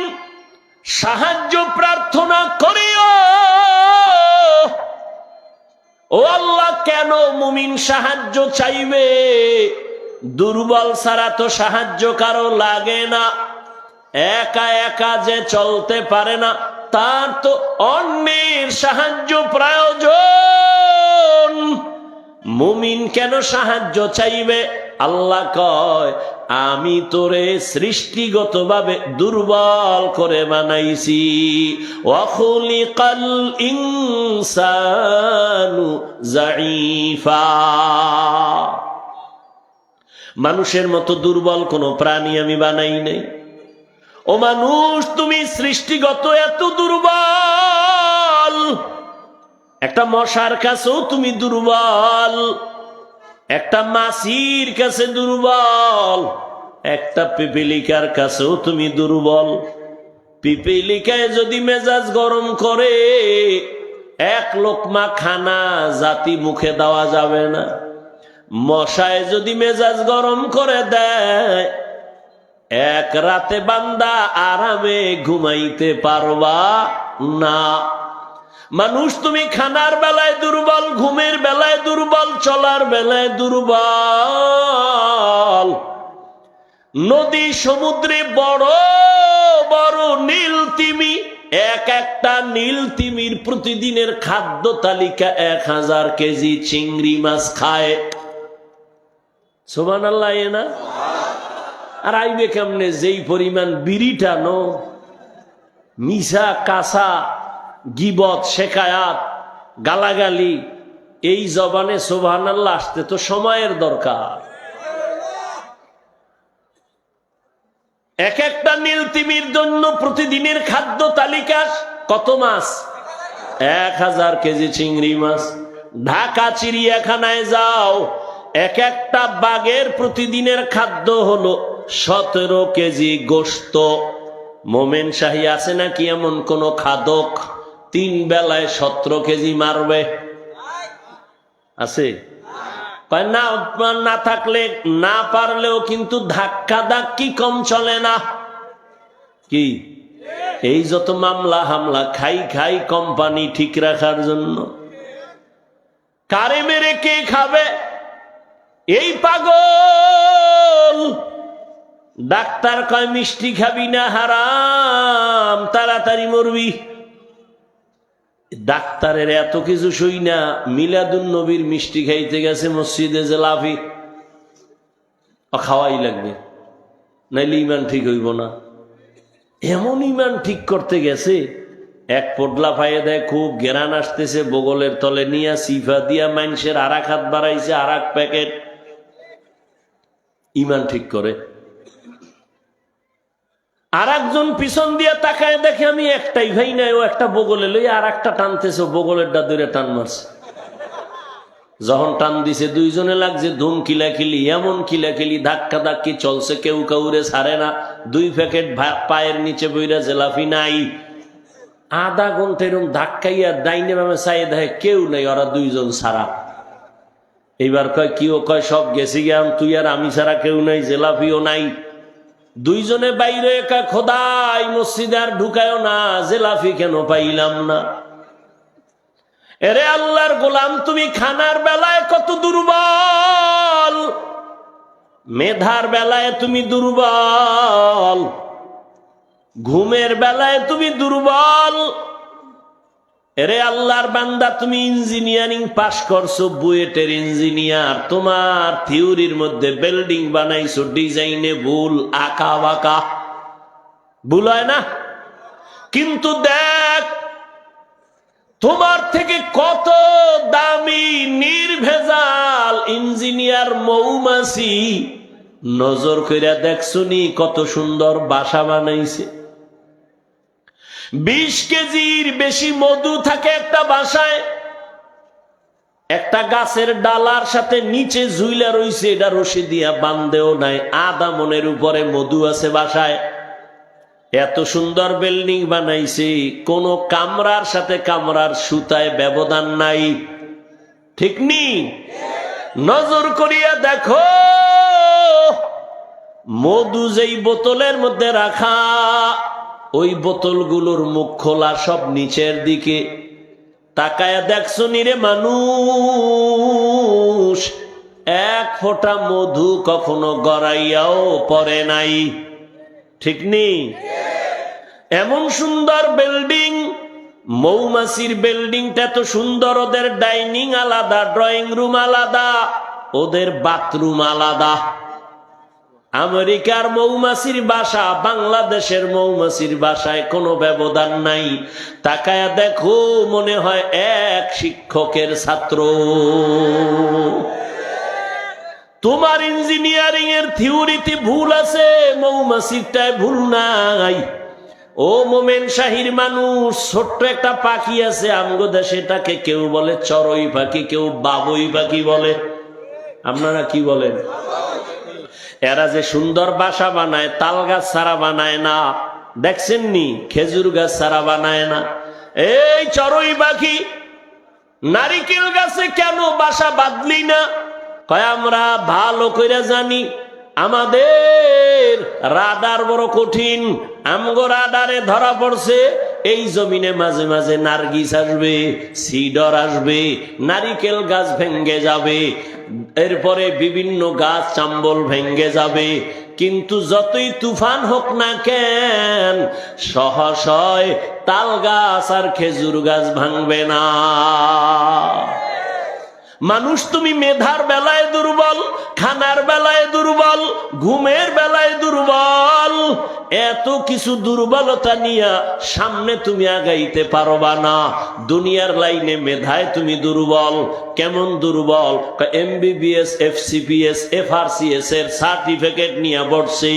সাহায্য প্রার্থনা করিও। ও আল্লাহ, কেন মুমিন সাহায্য চাইবে? দুর্বল ছাড়া তো সাহায্য কারো লাগে না, একা একা যে চলতে পারে না তার তো অন্যের সাহায্য প্রয়োজন। মুমিন কেন সাহায্য চাইবে? আল্লাহ কয় আমি তোরে সৃষ্টিগতভাবে দুর্বল করে বানাইছি। ওয়া খুলিকাল ইনসানু যায়ীফা, মানুষের মতো দুর্বল কোন প্রাণী আমি বানাই নাই। ও মানুষ, তুমি সৃষ্টিগত এত দুর্বল, একটা মশার কাছেও তুমি দুর্বল, একটা মাছির কাছে দুর্বল, একটা পিপিলিকার কাছেও তুমি দুর্বল। পিপিলিকায় যদি মেজাজ গরম করে এক লোকমা খানা জাতি মুখে দেওয়া যাবে না। মশায় যদি মেজাজ গরম করে দেয় এক রাতে বান্দা আরামে ঘুমাইতে পারবা না। মানুষ, তুমি খানার বেলায় দুর্বল, ঘুমের বেলায় দুর্বল, চলার বেলায় দুর্বল। নদী সমুদ্রে বড় বড় নীল তিমি, এক একটা নীল তিমির প্রতিদিনের খাদ্য তালিকা 1000 কেজি চিংড়ি মাছ খায়। সুবহানাল্লাহ না? আর আইবে কেমনে? যেই পরিমাণ বিড়ি টানো, মিশা কাঁচা, গিবত, শেকায়াত, গালাগালি, এই জবানে সুবহানাল্লাহ আসতে তো সময়ের দরকার। এক একটা নীল তিমির জন্য প্রতিদিনের খাদ্য তালিকা কত মাছ? 1000 কেজি চিংড়ি মাছ। ঢাকা চিড়িয়াখানায় যাও, এক একটা বাঘের প্রতিদিনের খাদ্য হলো 17 কেজি গোশত। মোমেন শাহী আছে নাকি এমন কোন খাদক 3 বেলায় 17 কেজি মারবে? আছে? না, না থাকলে না পারলেও কিন্তু ধাক্কা ধাক্কি কম চলে না। কি এই যত মামলা হামলা, খাই খাই কোম্পানি ঠিক রাখার জন্য, কারে মেরে কে খাবে? এই পাগল। ডাক্তার কয় মিষ্টি খাবি না, হারাম, তাড়াতাড়ি মরবি। ডাক্তারের এত কিছু শুই না মিলাদুন নবীর মিষ্টি খাইতে গেছে মসজিদে, জেলাফি খাওয়াই লাগবে। নাইলে ইমান ঠিক হইব না। এমন ইমান ঠিক করতে গেছে, এক পোডলা পায়ে দেয়, খুব গেরান আসতেছে, বগলের তলে নিয়ে সিফা দিয়া মানুষের আর এক হাত বাড়াইছে, আর এক প্যাকেট ইমান ঠিক করে। আর একজন পিছন দিয়ে তাকায় দেখে আমি একটাই ভাই নাই, ও একটা বগলে লই আর একটা টানতেছে, বগলের ডা দূরে টান মারছে। যখন টান দিছে দুইজনে লাগছে ধুম কিলাকিলি, এমন কিলাকিলি ধাক্কা ধাক্কি চলছে, কেউ কাউরে ছাড়ে না। 2 প্যাকেট পায়ের নিচে বইরা জেলাফি নাই। আধা ঘন্টা এরকম ধাক্কাইয়া ডাইনে বামে চাই দেখে কেউ নেই, ওরা 2 জন ছাড়া। এইবার কয় কি? ও কয় সব গেছি গিয়ে, তুই আর আমি ছাড়া কেউ নাই, জেলাফিও নাই। 2 জনে বাইরে, কয় খোদাই মসজিদে আর ঢুকায়ও না, জেলাফি কেন পাইলাম না। এরে আল্লাহর গোলাম, তুমি খানার বেলায় কত দুর্বল, মেধার বেলায় তুমি দুর্বল, ঘুমের বেলায় তুমি দুর্বল। এরে আল্লাহর বান্দা, তুমি ইঞ্জিনিয়ারিং পাশ করছো, বুয়েটের ইঞ্জিনিয়ার, তোমার থিওরির মধ্যে বিল্ডিং বানাইছো, ডিজাইনে ভুল, আঁকা বাঁকা, ভুল হয় না? কিন্তু দেখ, তোমার থেকে কত দামি নির্ভেজাল ইঞ্জিনিয়ার মৌমাছি, নজর কইরা দেখছুনি কত সুন্দর বাসা বানাইছে। 20 কেজির বেশি মধু থাকে একটা বাসায়, একটা গাছের ডালার সাথে নিচে ঝুইলা রইছে, এটা রশি দিয়া বান্ধেও নাই, আধা মনের উপরে মধু আছে বাসায়। এত সুন্দর বিল্ডিং বানাইছে, কোন কামরার সাথে কামরার সুতায় ব্যবধান নাই, ঠিক নি? নজর করিয়া দেখো, মধু যেই বোতলের মধ্যে রাখা, ওই বোতলগুলোর মুখ খোলা, সব নিচের দিকে। তাকায়া দেখছো নিরে মানুষ, 1 ফোঁটা মধু কখনো গড়াইয়াও পড়ে নাই, ঠিক নেই? এমন সুন্দর বিল্ডিং, মৌমাছির বিল্ডিংটা তো সুন্দর, ওদের ডাইনিং আলাদা, ড্রয়িং রুম আলাদা, ওদের বাথরুম আলাদা। আমেরিকার মৌমাছির বাসা, বাংলাদেশের মৌমাছির বাসায় কোনো ব্যবধান নাই। তাকায়া দেখো, মনে হয় এক শিক্ষকের ছাত্র। তোমার ইঞ্জিনিয়ারিং এর থিওরিতে ভুল আছে, মৌমাছিরটায় ভুল নাই। ও মোমেন শাহীর মানুষ, ছোট্ট একটা পাখি আছে আমগো দেশে, এটাকে কেউ বলে চড়ুই পাখি, কেউ বাবুই পাখি বলে। আপনারা কি বলেন? এরা যে সুন্দর বাসা বানায়, তাল গাছ ছাড়া বানায় না, দেখছেন নি? খেজুর গাছ ছাড়া বানায় না। এই চড়ুই পাখি নারিকেল গাছে কেন বাসা বাঁধলি না? কয় আমরা ভালো করে জানি, আমাদের রাডার বড় কঠিন, আমগো রাডারে ধরা পড়ছে এই জমিনে মাঝে মাঝে নার্গিস আসবে, সিডর আসবে, নারিকেল গাছ ভেঙ্গে যাবে, এরপরে বিভিন্ন গাছ চাম্বল ভেঙ্গে যাবে, কিন্তু যতই তুফান হোক না কেন, সহসয় তাল গাছ আর খেজুর গাছ ভাঙবে না। মানুষ তুমি মেধার বেলায় দুর্বল, খানার বেলায় দুর্বল, ঘুমের বেলায় দুর্বল, এত কিছু দুর্বলতা নিয়ে সামনে তুমি আগাইতে পারবা না। দুনিয়ার লাইনে মেধায় তুমি দুর্বল। কেমন দুর্বল? MBBS, FCPS, FRCS এর সার্টিফিকেট নিয়ে বসছে,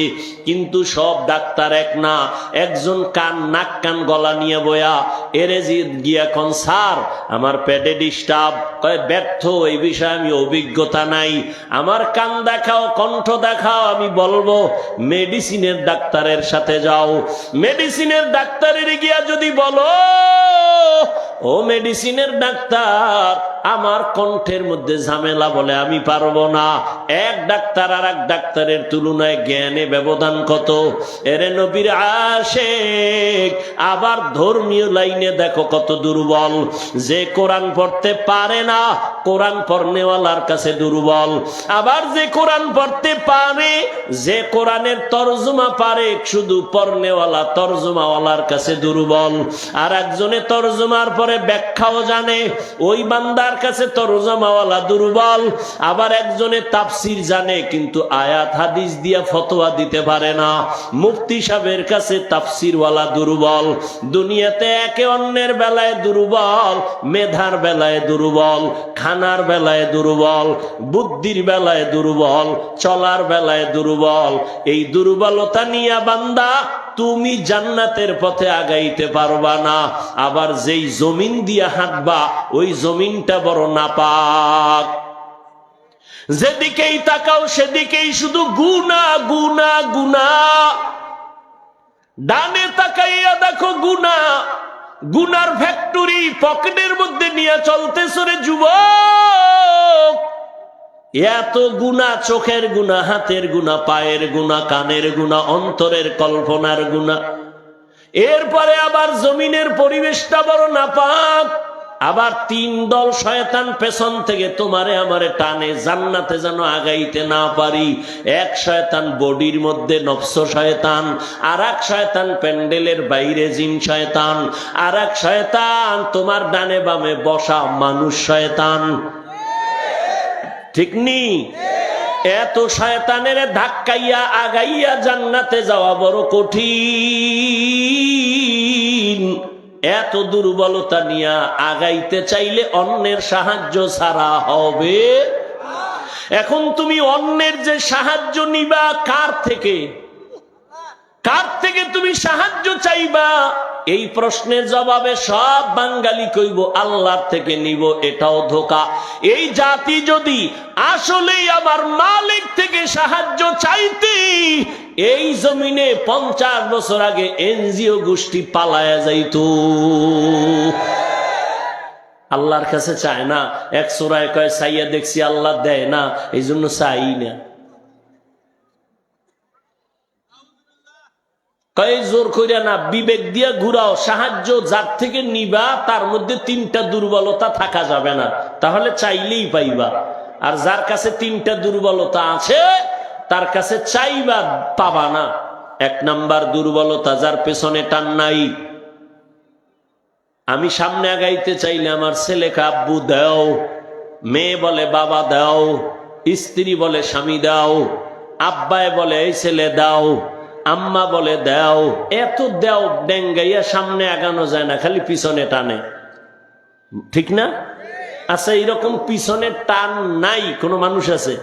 কিন্তু সব ডাক্তার এক না। একজন কান নাক কান গলা নিয়ে বয়া, এরে গিয়া কোন স্যার আমার পেটে ডিস্টার্ব, কয় ব্যর্থ, এই বিষয়ে আমি অভিজ্ঞতা নাই, আমার কান দেখাও, কণ্ঠ দেখাও, আমি বলবো মেডিসিনের ডাক্তারের সাথে যাও। মেডিসিনের ডাক্তারের গিয়া যদি বলো, ও মেডিসিনের ডাক্তার আমার কণ্ঠের মধ্যে ঝামেলা, বলে আমি পারবো না। এক ডাক্তার আর এক ডাক্তারের তুলনায় জ্ঞানে ব্যবধান কত। এরে নবীর আশেক, আবার ধর্মীয় লাইনে দেখো কত দুর্বল। যে কোরআন পড়তে পারে না, কোরআন পড়নেওয়ালার কাছে দুর্বল। আবার যে কোরআন পড়তে পারে, যে কোরআনের তরজমা পারে, শুধু পড়নেওয়ালা তরজমাওয়ালার কাছে দুর্বল। আর একজনে তরজমার পরে ব্যাখ্যাও জানে, ওই বান্দার আল্লাহর কাছে তরজমাওয়ালা দুর্বল, আবার একজনে তাফসির জানে কিন্তু আয়াত হাদিস দিয়া ফতোয়া দিতে পারে না। মুফতি সাহেবের কাছে তাফসিরওয়ালা দুর্বল। দুনিয়াতে একে অন্যের বেলায় দুর্বল, মেধার বেলায় দুর্বল, খানার বেলায় দুর্বল, বুদ্ধির বেলায় দুর্বল, চলার বেলায় দুর্বল। এই দুর্বলতা নিয়ে বান্দা তুমি জান্নাতের পথে আগাইতে পারবা না। আবার যেই জমিন দিয়া হাঁটবা ওই জমিনটা বড় নাপাক, যেদিকেই তাকাও সেদিকেই শুধু গুনাহ গুনাহ গুনাহ। ডানে তাকাইয়া দেখো গুনাহ, গুনার ফ্যাক্টরি পকেটের মধ্যে নিয়ে চলতেছ রে যুবক। এত গুনাহ, চোখের গুনাহ, হাতের গুনাহ, পায়ের গুনাহ, কানের গুনাহ, অন্তরের কল্পনার গুনাহ। এরপরে আবার জমিনের পরিবেশটা বড় নাপাক। আবার তিন দল শয়তান পেছন থেকে তোমারে আমারে টানে জান্নাতে যেন আগাইতে না পারি। এক শয়তান বডির মধ্যে নফস শয়তান, আর এক শয়তান প্যান্ডেলের বাইরে জিন শয়তান, আর এক শয়তান তোমার ডানে বামে বসা মানুষ শয়তান। ঠিক নি? এত শয়তানের ধাক্কাইয়া আগাইয়া জান্নাতে যাওয়া বড় কঠিন। এত দুর্বলতা নিয়ে আগাইতে চাইলে অন্যের সাহায্য ছাড়া হবে। এখন তুমি অন্যের যে সাহায্য নিবা কার থেকে, কার থেকে তুমি সাহায্য চাইবা? এই প্রশ্নের জবাবে সব বাঙালি কইব আল্লাহর থেকে নিব। এটাও ধোঁকা। এই জাতি যদি আসলেই আমার মালিক থেকে সাহায্য চাইতে, এই জমিনে 50 বছর আগে এনজিও গোষ্ঠী পালায়া যাইত। আল্লাহর কাছে চায় না। এক সূরায় কয় চাইয়া দেখছি আল্লাহ দেয় না, এই জন্য চাই না। কয় জোর কইরা না, বিবেক দিয়া ঘুরাও। সাহায্য যার থেকে নিবা তার মধ্যে 3টা দুর্বলতা থাকা যাবে না, তাহলে চাইলেই পাইবা। আর যার কাছে 3টা দুর্বলতা আছে তার কাছে চাইবা পাবা না। 1 নাম্বার দুর্বলতা, যার পেছনে টান নাই। আমি সামনে আগাইতে চাইলে আমার ছেলেকে আব্বু দাও, মেয়ে বলে বাবা দাও, স্ত্রী বলে স্বামী দাও, আব্বায় বলে এই ছেলে দাও, আম্মা বলে দাও। এত দাও ডেঙ্গাইয়া সামনে আগানো যায় না, খালি পিছনে টানে। ঠিক না? আচ্ছা, এইরকম পিছনে টান নাই কোন মানুষ আছে?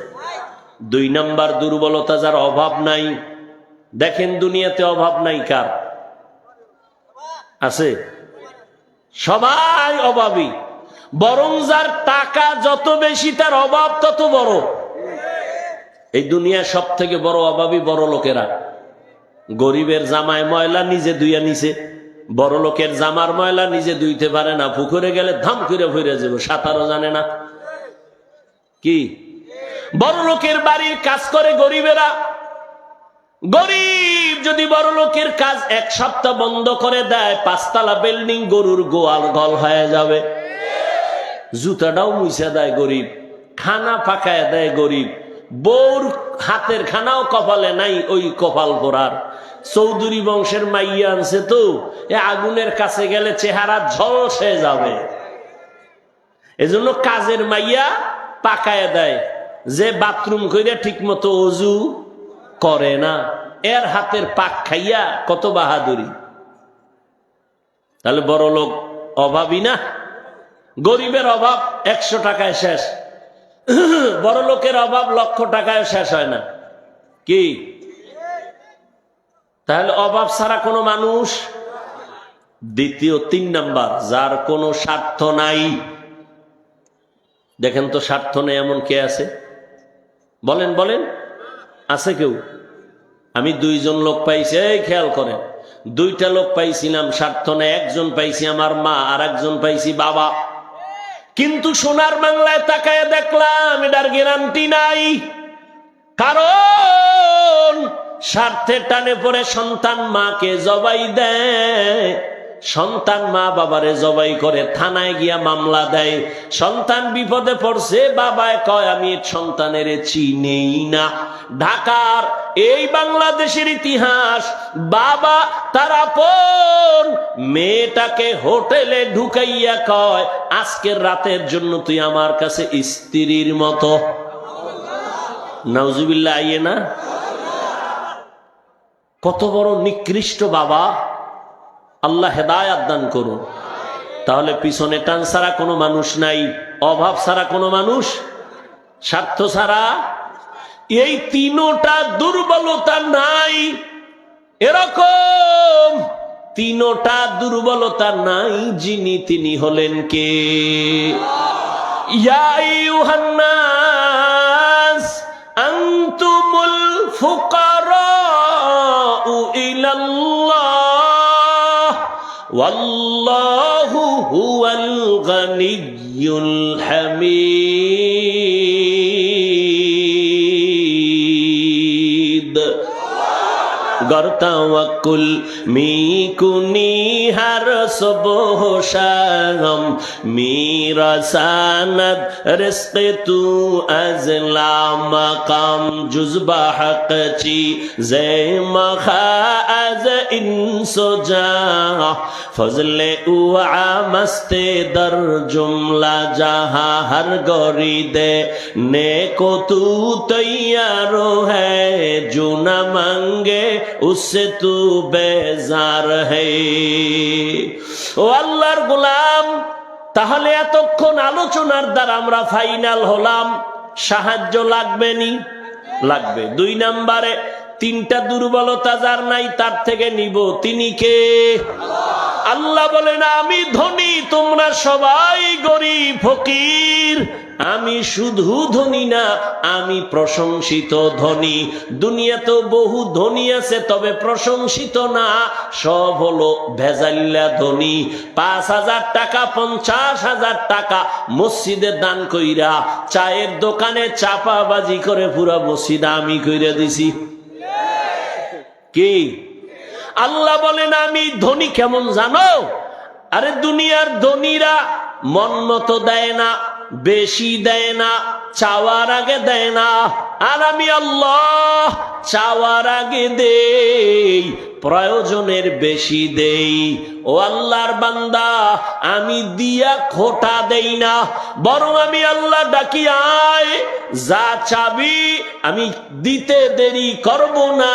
2 নাম্বার দুর্বলতা, যার অভাব নাই। দেখেন দুনিয়াতে অভাব নাই কার আছে? সবাই অভাবী। বরং যার টাকা যত বেশি তার অভাব তত বড়। এই দুনিয়া সব থেকে বড় অভাবী বড় লোকেরা। গরিবের জামায় ময়লা নিজে ধুইয়া নিছে, বড় লোকের জামার ময়লা নিজে ধুইতে পারে না। পুকুরে গেলে ধাম করে ফিরে যাবো, সাঁতারও জানে না। কি বড় লোকের বাড়ির কাজ করে গরিবেরা। গরিব যদি বড় লোকের কাজ 1 সপ্তাহ বন্ধ করে দেয়, 5 তলা বিল্ডিং গরুর গোয়াল গল হয়ে যাবে। জুতাটাও মুছে দেয় গরিব, খানা পাকায় দেয় গরিব, বউর হাতের খানাও কপালে নাই ওই কপাল পোড়ার। চৌধুরী বংশের মাইয়া আনছে তো, এ আগুনের কাছে গেলে চেহারা ঝলসে যাবে। এজন্য কাজের মাইয়া পাকায় দেয়। যে বাথরুম কইরা ঠিক মতো অজু করে না, এর হাতের পাক খাইয়া কত বাহাদুরি। তাহলে বড় লোক অভাবী না? গরিবের অভাব 100 টাকায় শেষ, বড় লোকের অভাব 1,00,000 টাকায় শেষ হয় না। কি তাহলে অভাব ছাড়া কোনো মানুষ? দ্বিতীয় 3 নাম্বার, যার কোনো স্বার্থ নাই। দেখেন তো স্বার্থ নেই এমন কে আছে? বলেন বলেন, আছে কেউ? আমি 2 জন লোক পাইছি, এই খেয়াল করেন, 2টা লোক পাইছিলাম স্বার্থ নেই। একজন পাইছি আমার মা, আর একজন পাইছি বাবা। কিন্তু সোনার বাংলায় তাকায় দেখলাম এটার গ্যারান্টি নাই। কারণ স্বার্থের টানে পড়ে সন্তান মাকে জবাই দেয়, সন্তান মা বাবারে জবাই করে, থানায় গিয়া মামলা দেয়। সন্তান বিপদে পড়ছে, বাবায় কয় আমি সন্তানের চিনেই না। ঢাকার এই বাংলাদেশের ইতিহাস, বাবা তার আপন মেয়েটাকে হোটেলে ঢুকাইয়া কয় আজকের রাতের জন্য তুই আমার কাছে স্ত্রীর মতো। নাউজুবিল্লাহ, আইয়ে না? কত বড় নিকৃষ্ট বাবা! আল্লাহ হেদায়াত দান করুন। তাহলে পিছনে টান ছাড়া কোনো মানুষ নাই, অভাব ছাড়া কোনো মানুষ, স্বার্থ ছাড়া, এই তিনোটা দুর্বলতা নাই। এরকম তিনোটা দুর্বলতা নাই যিনি, তিনি হলেন কে? ইয়া আইয়ুহান নাস আনতুমুল ফুকারাউ ইলাল্লাহ ওয়াল্লাহু হুয়াল গানিয়্যুল হামিদ। गर तवक्कुल मी कुनी हर सुबह शाम, मेरा सानद रिज़्क़ तू अज़ला मकाम, जुज़्बा हक़ ची ज़े मखा अज़ इंसो जा, फज़ले उआ मस्ते दर जुमला जहाँ हर गौरी दे ने को तू तैयारो है, जो न मांगे उससे तू बेजार है। ও আল্লাহর গোলাম, তাহলে এতক্ষণ আলোচনার দ্বারা আমরা ফাইনাল হলাম, সাহায্য লাগবে নি? লাগবে। 2 নম্বরে তিনটা দুর্বলতা যার নাই তার থেকে নিব, তিনি কে? আল্লাহ বলেন আমি ধনী, তোমরা সবাই গরিব ফকির। আমি শুধু ধনী না, আমি প্রশংসিত ধনী। দুনিয়াতেও বহু ধনী আছে, তবে প্রশংসিত না, সব হলো ভেজালিলা ধনী। 5,000 টাকা 50,000 টাকা মসজিদে দান কইরা, চায়ের দোকানে চাপাবাজি করে পুরা মসজিদ আমি কইরা দিছি। কি? আল্লাহ বলেন আমি ধনী কেমন জানো? আরে দুনিয়ার ধনীরা মন মতো দেয় না, বেশি দেয় না, চাওয়ার আগে দেয় না। আর আমি আল্লাহ চাওয়ার আগে দেই, প্রয়োজনের বেশি দেই। ও আল্লাহর বান্দা, আমি দিয়া খোটা দেই না, বরং আমি আল্লাহ ডাকি আয়, যা চাবি আমি দিতে দেরি করব না।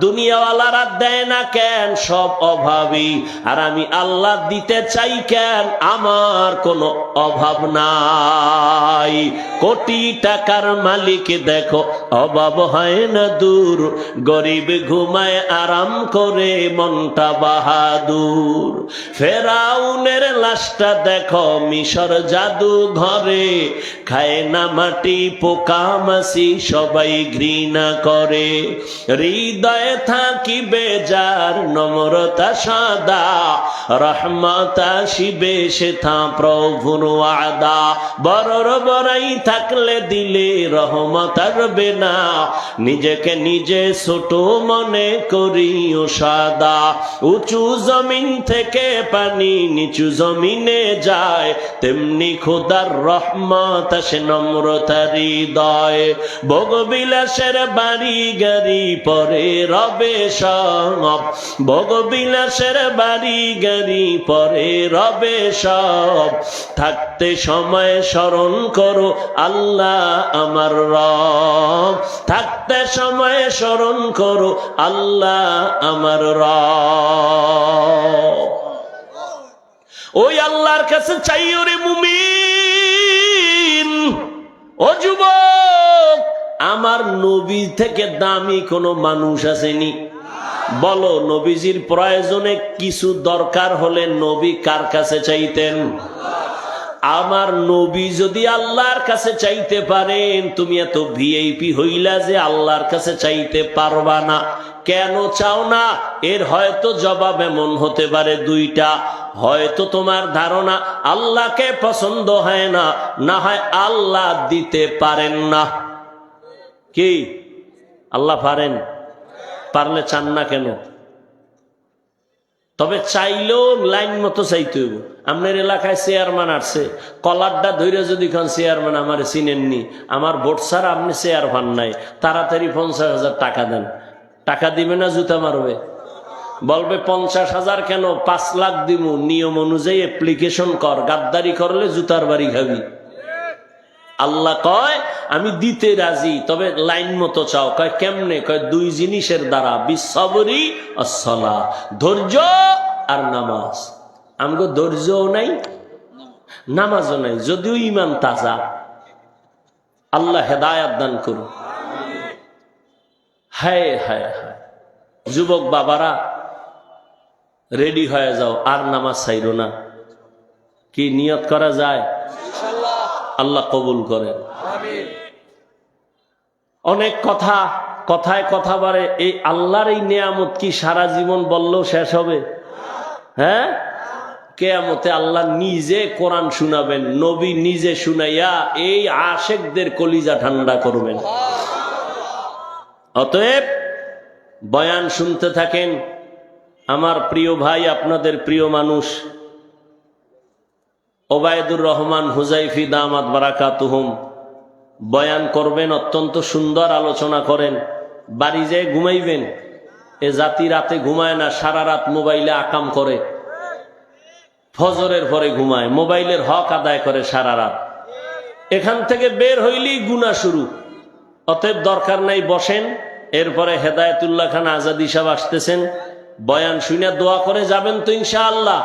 দুনিয়াওয়ালারা দেয় না কেন? সব অভাবী। আর আমি আল্লাহ দিতে চাই কেন? আমার কোনো অভাব নাই। কোটি টাকার মালিক দেখো, অভাব হয় না দূর, গরিব ঘুমায় আরাম করে মনটা বাহাদুর। ফেরাউনের লাশটা দেখো মিশর জাদু ঘরে, খায় না মাটি পোকা মাছি সবাই ঘৃণা করে। হৃদয়ে থাকিবে যার নম্রতা সাদা, রহমত আসিবে সেথা প্রভুর ওয়াদা। বড়র বড়াই থাকলে দিলে রহমত আসবে না, নিজেকে নিজে ছোট মনে করিও সাদা। উঁচু জমিন থেকে পানি নিচু জমিনে যায়, তেমনি খোদার রহমত আসে নম্রতার হৃদয়। ভোগবিলাসের বাড়ি গাড়ি পরে রবে সব, ভোগবিলাসের বাড়ি গাড়ি পরে রবে সব। থাকতে সময় স্মরণ করো আল্লাহ আমার রব, থাকতে সময় স্মরণ করো আল্লাহ আমার রব। ওই আল্লাহর কাছে চাইও রে মুমিন। ও যুবক, আমার নবী থেকে দামি কোনো মানুষ আসেনি? বলো, নবীজির প্রয়োজনে কিছু দরকার হলে নবী কার কাছে চাইতেন? আমার নবী যদি আল্লাহর কাছে চাইতে পারেন, তুমি এত ভিআইপি হইলা যে আল্লাহর কাছে চাইতে পারবা না। কেন চাও না? এর হয়তো জবাব এমন হতে পারে 2টা। হয়তো তোমার ধারণা আল্লাহকে পছন্দ হয় না, না হয় আল্লাহ দিতে পারেন না। কি? আল্লাহ পারেন, পারলে চান না কেন? তবে চাইলেও লাইন মতো চাইতে হইব। আপনার এলাকায় চেয়ারম্যান আসছে, কলারটা ধরে যদি খান চেয়ারম্যান আমার চিনেননি, আমার ভোট ছাড়া আপনি চেয়ার পান নাই, তাড়াতাড়ি 50,000 টাকা দেন। টাকা দিবে না জুতা মারবে? বলবে 50,000 কেন, 5 লাখ দিব, নিয়ম অনুযায়ী অ্যাপ্লিকেশন কর, গাদ্দারি করলে জুতার বাড়ি খাবি। আল্লাহ কয় আমি দিতে রাজি, তবে লাইন মতো চাও। কয় কেমনে? কয় 2 জিনিসের দ্বারা, বিসবরি আসসালাহ, ধৈর্য আর নামাজ। আমগো ধৈর্যও নাই, নামাজও নাই, যদিও ইমান তাজা। আল্লাহ হেদায়াত দান করুন। হায় হায় হায়, যুবক বাবারা রেডি হয়ে যাও, আর নামাজ চাইরো না। কি নিয়ত করা যায়? আল্লাহ কবুল করেন। অনেক কথা, কথায় কথা বাড়ে। এই আল্লাহর এই নিয়ামত কি সারা জীবন বললেও শেষ হবে? হ্যাঁ, কিয়ামতে আল্লাহ নিজে কোরআন শুনাবেন, নবী নিজে শুনাইয়া এই আশেকদের কলিজা ঠান্ডা করবেন। অতএব বয়ান শুনতে থাকেন। আমার প্রিয় ভাই, আপনাদের প্রিয় মানুষ ওবায়দুর রহমান হুজাইফি দামাত বারাকাতুহুম বয়ান করবেন, অত্যন্ত সুন্দর আলোচনা করেন। বাড়ি যেয়ে ঘুমাইবেন। এ জাতি রাতে ঘুমায় না, সারা রাত মোবাইলে আকাম করে, ফজরের পরে ঘুমায়, মোবাইলের হক আদায় করে সারা রাত। এখান থেকে বের হইলেই গুনাহ শুরু। অতএব দরকার নাই, বসেন। এরপরে হেদায়েতুল্লাহ খান আজাদি সাহেব আসতেছেন, বয়ান শুনে দোয়া করে যাবেন তো ইনশাআল্লাহ।